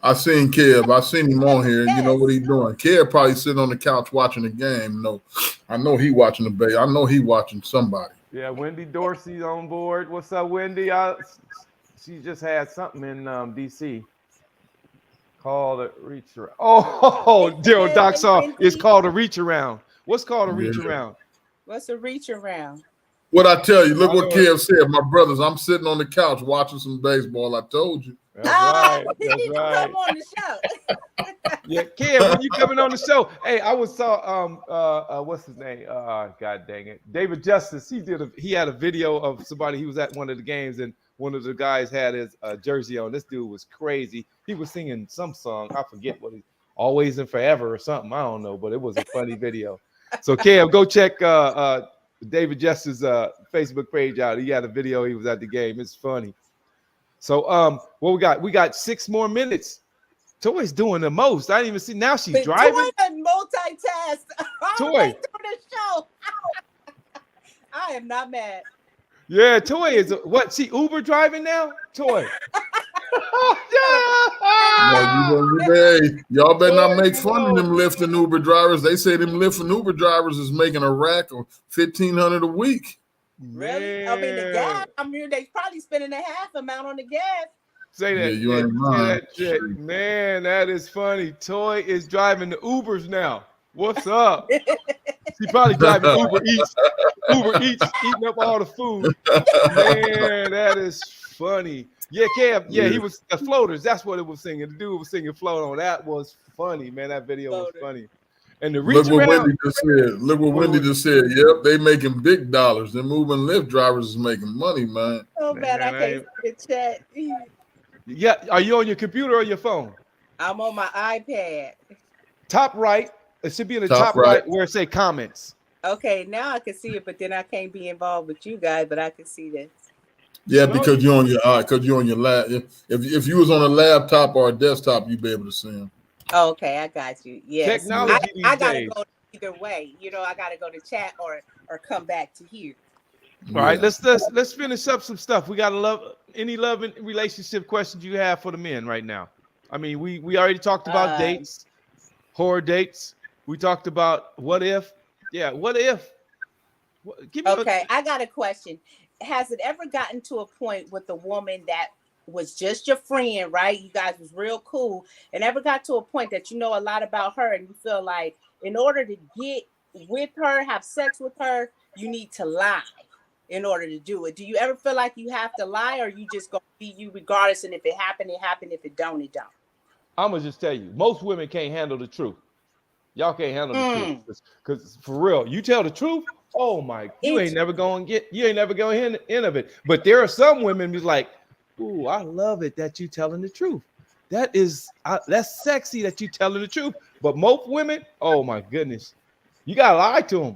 I seen Kev. I seen him on here. You know what he's doing. Kev probably sitting on the couch watching the game. No, I know he watching the Bay. I know he watching somebody. Yeah, Wendy Dorsey's on board. What's up, Wendy? She just had something in DC. Called a reach around. Doc saw it's called a reach around. What's called a reach around? What's a reach around? What I tell you, look what Kev said. My brothers, I'm sitting on the couch watching some baseball. I told you. That's right. You need to come on the show. Yeah, Kev, when you coming on the show? Hey, I saw what's his name? God dang it, David Justice. He had a video of somebody. He was at one of the games and one of the guys had his jersey on. This dude was crazy. He was singing some song. I forget what he Always and Forever or something. I don't know, but it was a funny video. So Cam, go check David Justice's Facebook page out. He got a video. He was at the game. It's funny. So what we got? We got 6 more minutes. Toy's doing the most. I didn't even see. Now she's driving. Toy and multitask. Toy. The show. I am not mad. Yeah, Toy is what? She Uber driving now? Toy. Y'all better not make fun of them Lyft and Uber drivers. They say them Lyft and Uber drivers is making a rack of $1,500 a week. Really? I mean, the gas. I mean, they probably spending a half amount on the gas. Say that. Yeah, you ain't lying. Man, that is funny. Toy is driving the Ubers now. What's up? She probably driving Uber Eats, eating up all the food. Man, that is funny. Yeah, Cam. Yeah, he was the floaters. That's what it was singing. The dude was singing "Float On." That was funny, man. That video was funny. And the reach Look what around. Wendy just said. Look what Wendy just said. Yep, they making big dollars. The moving Lyft drivers is making money, man. Oh man, I can't see the chat. Yeah, are you on your computer or your phone? I'm on my iPad. Top right. It should be in the top right where it say comments. Okay, now I can see it, but then I can't be involved with you guys, but I can see this. Yeah, because you're on your lap. If you was on a laptop or a desktop, you'd be able to see them. Okay, I got you. Yes. Technology I gotta go either way. You know, I gotta go to chat or come back to here. All right, let's finish up some stuff. We got any love and relationship questions you have for the men right now. I mean, we already talked about dates, horror dates. We talked about what if. Yeah, what if? Okay, I got a question. Has it ever gotten to a point with a woman that was just your friend, right? You guys was real cool, and ever got to a point that you know a lot about her, and you feel like in order to get with her, have sex with her, you need to lie in order to do it? Do you ever feel like you have to lie, or you just gonna be you regardless, and if it happened, it happened. If it don't, it don't? I'm gonna just tell you, most women can't handle the truth. Y'all can't handle the truth, because for real, you tell the truth. Oh my, you ain't never gonna end of it. But there are some women who's like, ooh, I love it that you telling the truth. That's sexy that you telling the truth. But most women, oh my goodness, you gotta lie to them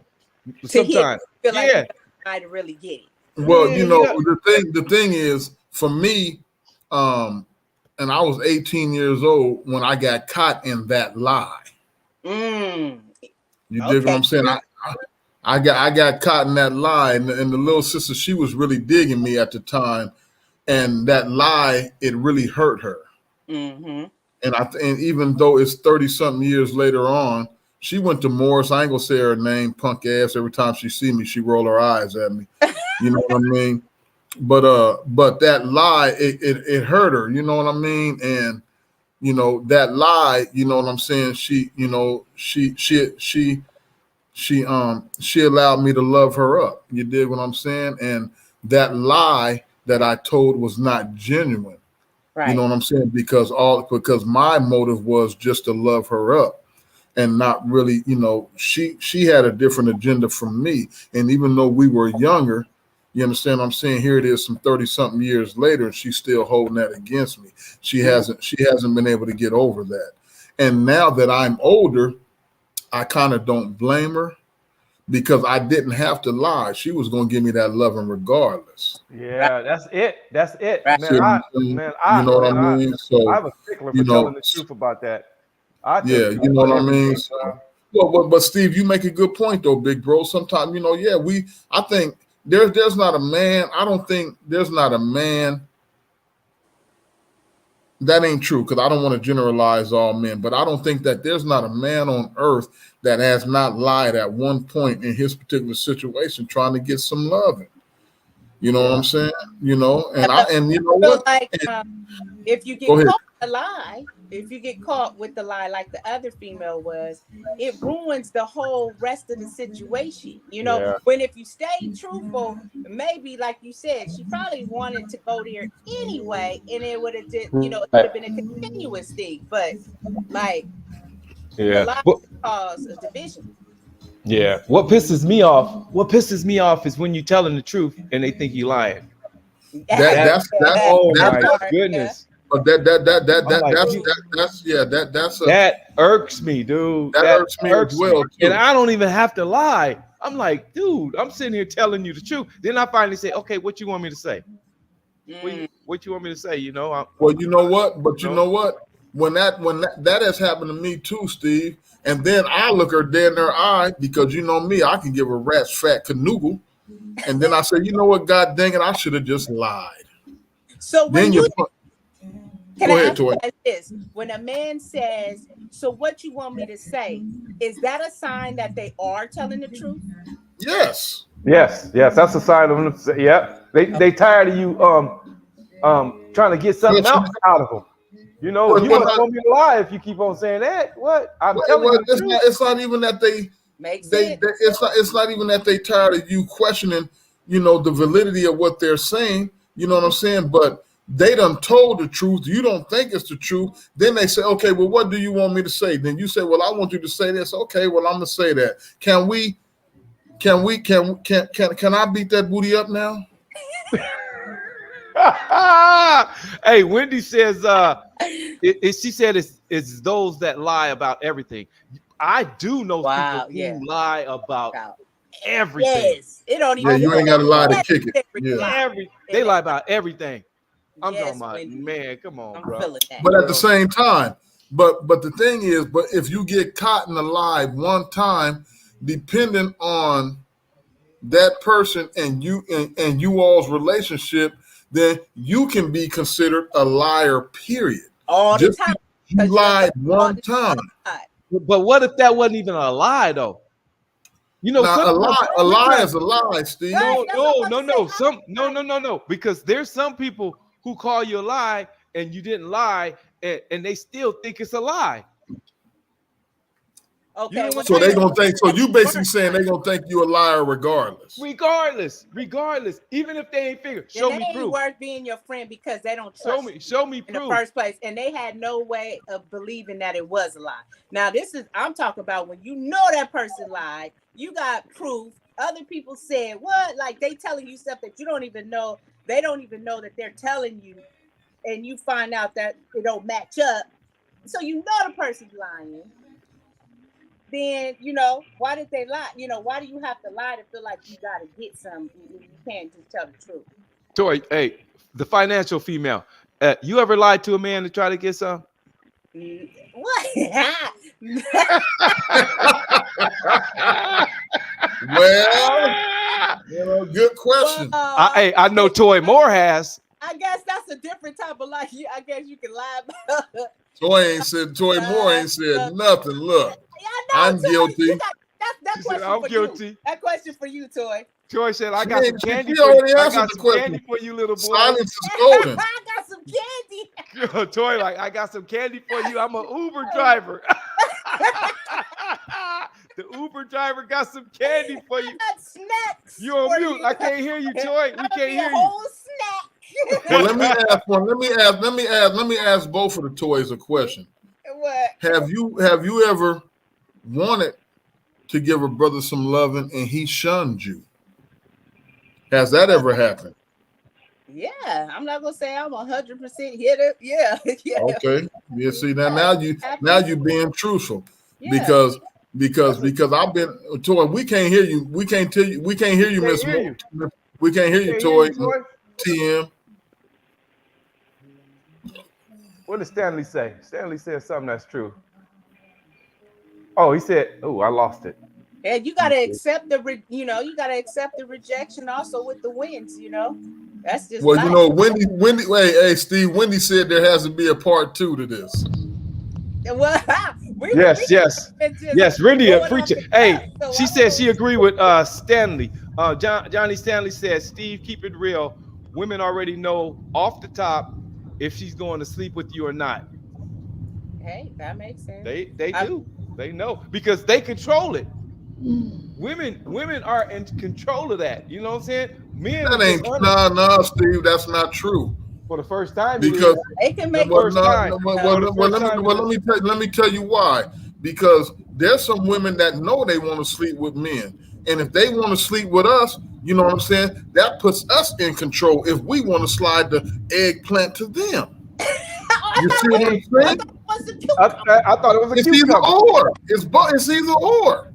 sometimes. Feel like I to really get it. Well, the thing is, for me, and I was 18 years old when I got caught in that lie. You dig what I'm saying? I got caught in that lie, and the little sister, she was really digging me at the time, and that lie, it really hurt her. And even though it's 30-something years later on, she went to Morris. I ain't gonna say her name, punk ass. Every time she see me, she roll her eyes at me. You know what I mean? But that lie, it hurt her. You know what I mean? And you know that lie. You know what I'm saying? She allowed me to love her up. You dig what I'm saying? And that lie that I told was not genuine. Right. You know what I'm saying? Because my motive was just to love her up and not really, you know, she had a different agenda from me. And even though we were younger, you understand what I'm saying? Here it is some 30-something years later, and she's still holding that against me. She hasn't been able to get over that. And now that I'm older, I kind of don't blame her because I didn't have to lie. She was going to give me that loving regardless. Yeah, that's it. That's it. I have a stickler for telling the truth about that. You know what I mean? So, but Steve, you make a good point though, big bro. Sometimes, you know, I think there's not a man. I don't think there's not a man. That ain't true because I don't want to generalize all men, but I don't think that there's not a man on earth that has not lied at one point in his particular situation trying to get some loving. You know what I'm saying? You know, and you know what? Like, if you get caught with the lie, like the other female was, it ruins the whole rest of the situation. You know, when if you stay truthful, maybe like you said, she probably wanted to go there anyway, and it would have it would have been a continuous thing. But like, the lie cause a division. Yeah. What pisses me off is when you're telling the truth and they think you're lying. That's oh my goodness. But that irks me, dude. That irks me as well, too. And I don't even have to lie. I'm like, dude, I'm sitting here telling you the truth. Then I finally say, okay, what you want me to say? What you want me to say? You know, well, you know what? But you know what? When that has happened to me too, Steve. And then I look her dead in her eye because you know me, I can give a rat's fat canoodle. And then I say, you know what? God dang it, I should have just lied. So when then can I ask you this? When a man says, "So what you want me to say?" Is that a sign that they are telling the truth? Yes. Yes, that's a sign of them. Yeah, they tired of you trying to get something else out of them. You know, you want me to lie if you keep on saying that. What? I'm telling you the truth. It's not even that it's not even that they tired of you questioning, you know, the validity of what they're saying. You know what I'm saying? But they done told the truth. You don't think it's the truth. Then they say, okay, well, what do you want me to say? Then you say, well, I want you to say this. Okay, well, I'm gonna say that. Can I beat that booty up now? Hey, Wendy says, she said it's those that lie about everything. I do know people who lie about everything. Yes, it don't even. Yeah, you ain't got to lie to kick it. Yeah. They lie about everything. I'm talking about, man, come on, bro. But at the same time, but the thing is, but if you get caught in a lie one time, depending on that person and you all's relationship, then you can be considered a liar, period. All the time. You lied one time. But what if that wasn't even a lie, though? You know, a lie is a lie, Steve. No. Because there's some people who call you a lie and you didn't lie, and they still think it's a lie. Okay. So they gonna think. So you basically saying they gonna think you a liar regardless. Regardless. Even if they ain't figured. Show me proof. They ain't worth being your friend because they don't trust show me in proof. the first place, and they had no way of believing that it was a lie. Now I'm talking about when you know that person lied. You got proof. Other people said what? Like they telling you stuff that you don't even know. They don't even know that they're telling you, and you find out that it don't match up. So you know the person's lying. Then, you know, why did they lie? You know, why do you have to lie to feel like you got to get some? You can't just tell the truth. Toy, hey, the financial female. You ever lied to a man to try to get some? What? Well, you know, good question. I know Toy Moore has. I guess that's a different type of lie. I guess you can lie about. Toy Moore ain't said nothing. Look, I'm guilty. That question I'm for guilty. You. That question for you, Toy. Toy said, I got some candy for you. I got some candy for you, little boy. Silence is golden. I got some candy. Toy, like, I got some candy for you. I'm an Uber driver. The Uber driver got some candy for you. I got snacks. You on mute. I can't hear you, Toy. We can't hear you. Whole snack. Well, let me ask both of the toys a question. What? Have you ever wanted to give a brother some loving and he shunned you? Has that ever happened? Yeah, I'm not gonna say I'm 100% hitter. Yeah. Okay. Yeah. See now you being truthful because I've been Toy. We can't hear you. We can't tell you. We can't hear you, Miss Moore. We can't hear you, Toy. TM. What did Stanley say? Stanley said something that's true. Oh, he said, "Oh, I lost it." And you gotta accept the rejection also with the wins. You know, that's just. Well, life. You know, Wendy. Hey, Steve. Wendy said there has to be a part 2 to this. Well, yes. Wendy, a preacher. Hey, she said she agreed with Stanley. Johnny Stanley said, "Steve, keep it real. Women already know off the top if she's going to sleep with you or not." Hey, that makes sense. They do. They know because they control it. Women are in control of that. You know what I'm saying? Men. That ain't no, Steve. That's not true. For the first time, because they can make let me tell you why. Because there's some women that know they want to sleep with men, and if they want to sleep with us, you know what I'm saying? That puts us in control. If we want to slide the eggplant to them. You see what I'm saying? I thought it was a It's cucumber. either or. It's either or.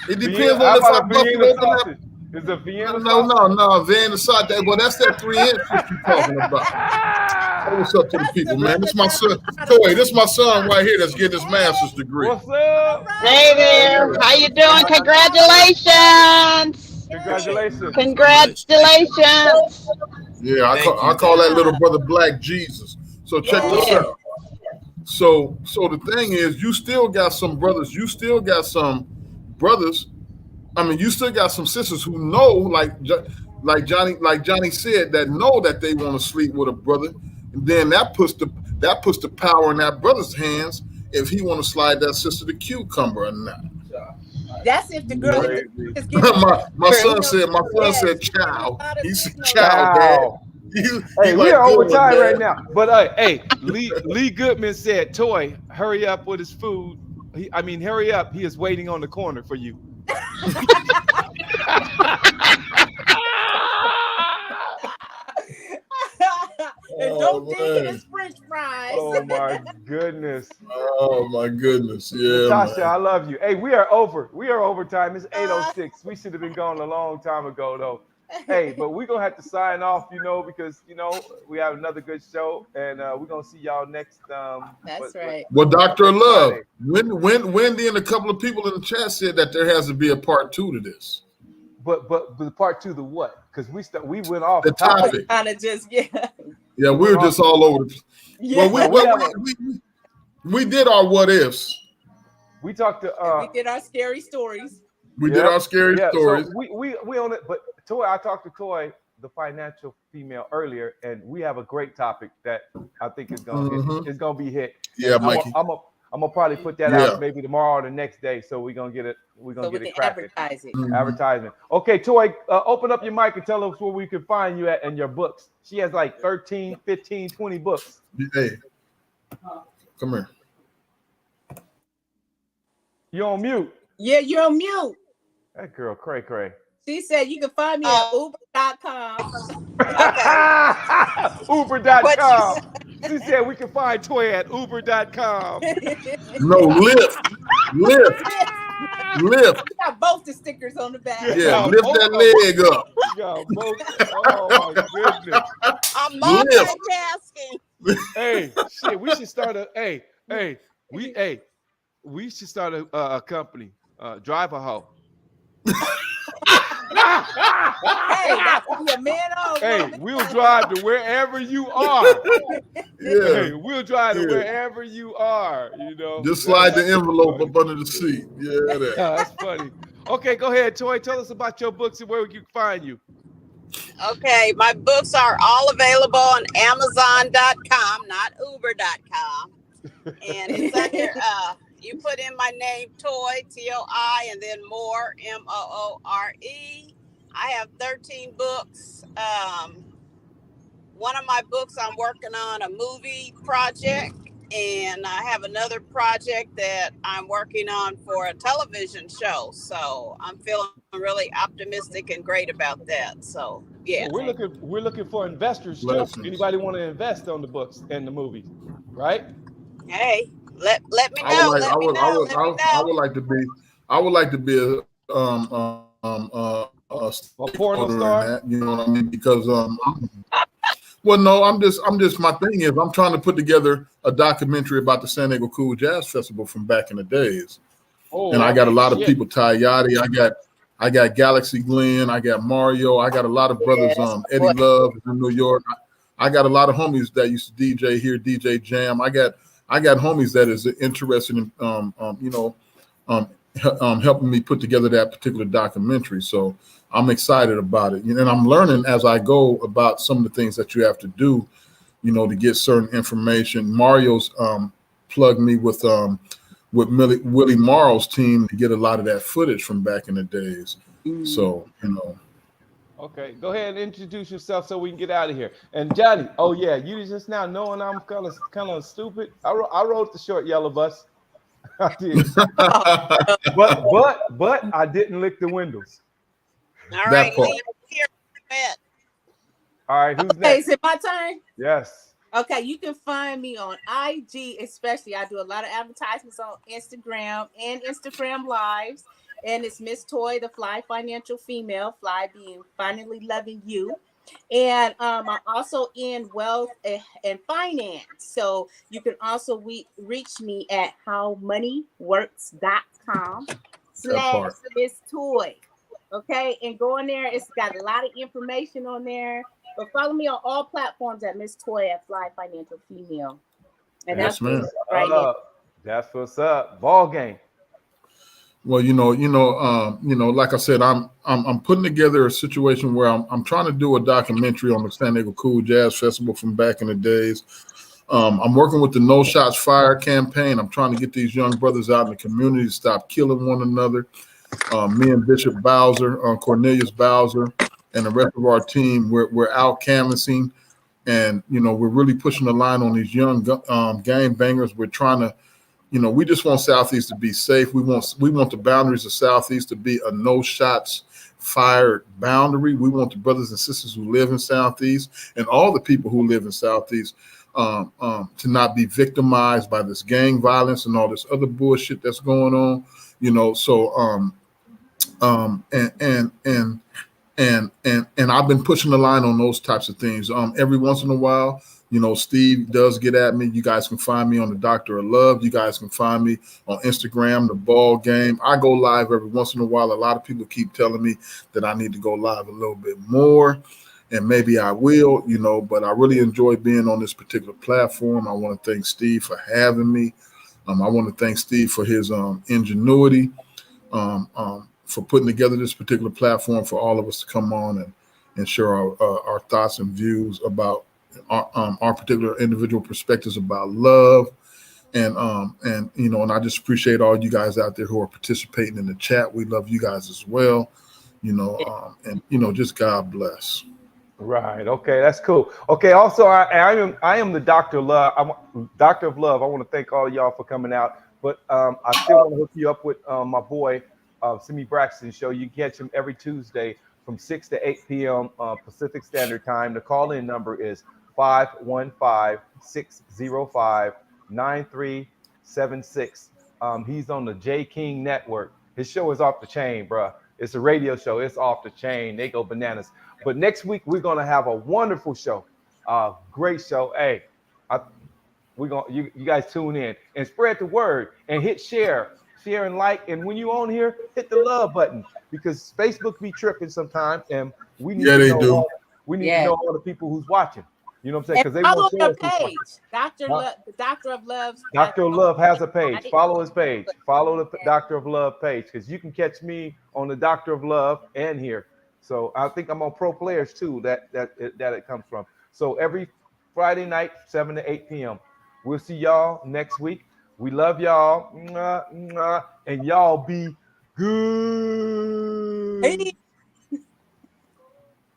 It depends on if I bust it open up. Is a Vienna No, Vienna sausage. Well, that's that 3-inch you're talking about. Hey, what's up to the people, man? This is my son. Toy, this is my son right here that's getting his master's degree. What's up? Hey there. How you doing? Congratulations. Congratulations. Yeah, I call that little brother Black Jesus. So check this out. So the thing is, you still got some brothers. You still got some brothers. I mean, you still got some sisters who know, like Johnny said, that know that they want to sleep with a brother, and then that puts the power in that brother's hands if he want to slide that sister the cucumber or not. That's if the girl. my son said chow. He said chow, Dad. Hey, we are overtime right now. But hey, Lee Goodman said, "Toy, hurry up with his food. Hurry up. He is waiting on the corner for you." And don't dig in his French fries. Oh my goodness. Oh my goodness. Yeah. Natasha, I love you. Hey, we are over. We are overtime. It's 8:06. We should have been gone a long time ago, though. Hey, but we're gonna have to sign off, because we have another good show, and we're gonna see y'all next. That's right. Well, Dr. Love, Wendy and a couple of people in the chat said that there has to be a part 2 to this. But the part 2, the what? Because we went off the topic. Kind of just Yeah, we were just all over. We did our what ifs. We talked to. We did our scary stories. We did our scary stories. So we own it, but Toy, I talked to Toy, the financial female, earlier, and we have a great topic that I think is gonna it's gonna be hit. Yeah, Mikey. I'm gonna probably put that out maybe tomorrow or the next day, so we're gonna get it. We're gonna get it cracking. Advertisement. Okay, Toy, open up your mic and tell us where we can find you at and your books. She has like 13, 15, 20 books. Hey, come here. You're on mute. Yeah, you're on mute. That girl, cray. She said you can find me at uber.com. Uber.com. She said we can find Toy at uber.com. No, Lyft. We got both the stickers on the back. Yeah, lift that leg up. Oh my goodness. I'm multitasking. Hey, shit, we should start we should start a company. Drive a hoe. Hey, that could be a man or a woman. Hey, we'll drive to wherever you are. Hey, we'll drive to wherever you are. Just slide the envelope up under the seat. Yeah, that's funny. Okay, go ahead, Toy. Tell us about your books and where we can find you. Okay, my books are all available on Amazon.com, not Uber.com. And it's under you put in my name, Toy, T-O-I, and then Moore, M-O-O-R-E. I have 13 books. One of my books, I'm working on a movie project, and I have another project that I'm working on for a television show. So I'm feeling really optimistic and great about that. So yeah, well, we're looking for investors too. Anybody want to invest on the books and the movies, right? Hey. Let me know. I would like to be a porno star. That, you know what I mean? Because well, no, I'm just my thing is I'm trying to put together a documentary about the San Diego Cool Jazz Festival from back in the days. And I got a lot of people, Ty Yachty, I got Galaxy Glenn, I got Mario, I got a lot of brothers, Eddie Love in New York. I got a lot of homies that used to DJ here, DJ Jam. I got homies that is interested in, helping me put together that particular documentary. So I'm excited about it. And I'm learning as I go about some of the things that you have to do, to get certain information. Mario's plugged me with Willie Morrow's team to get a lot of that footage from back in the days. So, Okay, go ahead and introduce yourself so we can get out of here. And Johnny, oh yeah, you just now knowing I'm kind of stupid. I wrote the short yellow bus. I did, but I didn't lick the windows. All right, Liam, all right, who's next? Hey, is it my turn? Yes. Okay, you can find me on IG, especially. I do a lot of advertisements on Instagram and Instagram Lives. And it's Miss Toy, the Fly Financial Female, Fly being finally loving you. And I'm also in wealth and finance. So you can also reach me at howmoneyworks.com That slash part. Miss Toy. Okay, and go in there. It's got a lot of information on there. But follow me on all platforms at Miss Toy at Fly Financial Female. And Yes, that's ma'am. right here. That's what's up. Ball game. Well, like I said, I'm putting together a situation where I'm trying to do a documentary on the San Diego Cool Jazz Festival from back in the days. I'm working with the No Shots Fire campaign. I'm trying to get these young brothers out in the community to stop killing one another. Me and Bishop Bowser, Cornelius Bowser, and the rest of our team, we're out canvassing, and we're really pushing the line on these young gang bangers. We're trying to, we just want Southeast to be safe. We want the boundaries of Southeast to be a no shots fired boundary. We want the brothers and sisters who live in Southeast and all the people who live in Southeast to not be victimized by this gang violence and all this other bullshit that's going on. And I've been pushing the line on those types of things. Every once in a while, Steve does get at me. You guys can find me on the Doctor of Love. You guys can find me on Instagram, the Ball Game. I go live every once in a while. A lot of people keep telling me that I need to go live a little bit more, and maybe I will, but I really enjoy being on this particular platform. I want to thank Steve for having me. I want to thank Steve for his ingenuity. For putting together this particular platform for all of us to come on and share our thoughts and views about our particular individual perspectives about love. And I just appreciate all you guys out there who are participating in the chat. We love you guys as well, just God bless. Right. Okay. That's cool. Okay. Also, I am the Doctor of Love. Doctor of Love. I want to thank all y'all for coming out. But I still want to hook you up with my boy, Simi Braxton Show. You can catch him every Tuesday from 6 to 8 p.m. Pacific Standard Time. The call-in number is 515-605-9376. He's on the J King Network. His show is off the chain, bro. It's a radio show. It's off the chain. They go bananas. But next week, we're going to have a wonderful show. Great show. Hey, you guys tune in and spread the word and hit share and like. And when you on here, hit the love button, because Facebook be tripping sometimes, and we need to know. We need to know all the people who's watching. You know what I'm saying? Because they follow want the page. Doctor of Love. Doctor of Love has a page. Follow his page. Follow the Doctor of Love page, because you can catch me on the Doctor of Love and here. So I think I'm on Pro Players too. That it comes from. So every Friday night, 7 to 8 p.m. We'll see y'all next week. We love y'all. And y'all be good. Hey.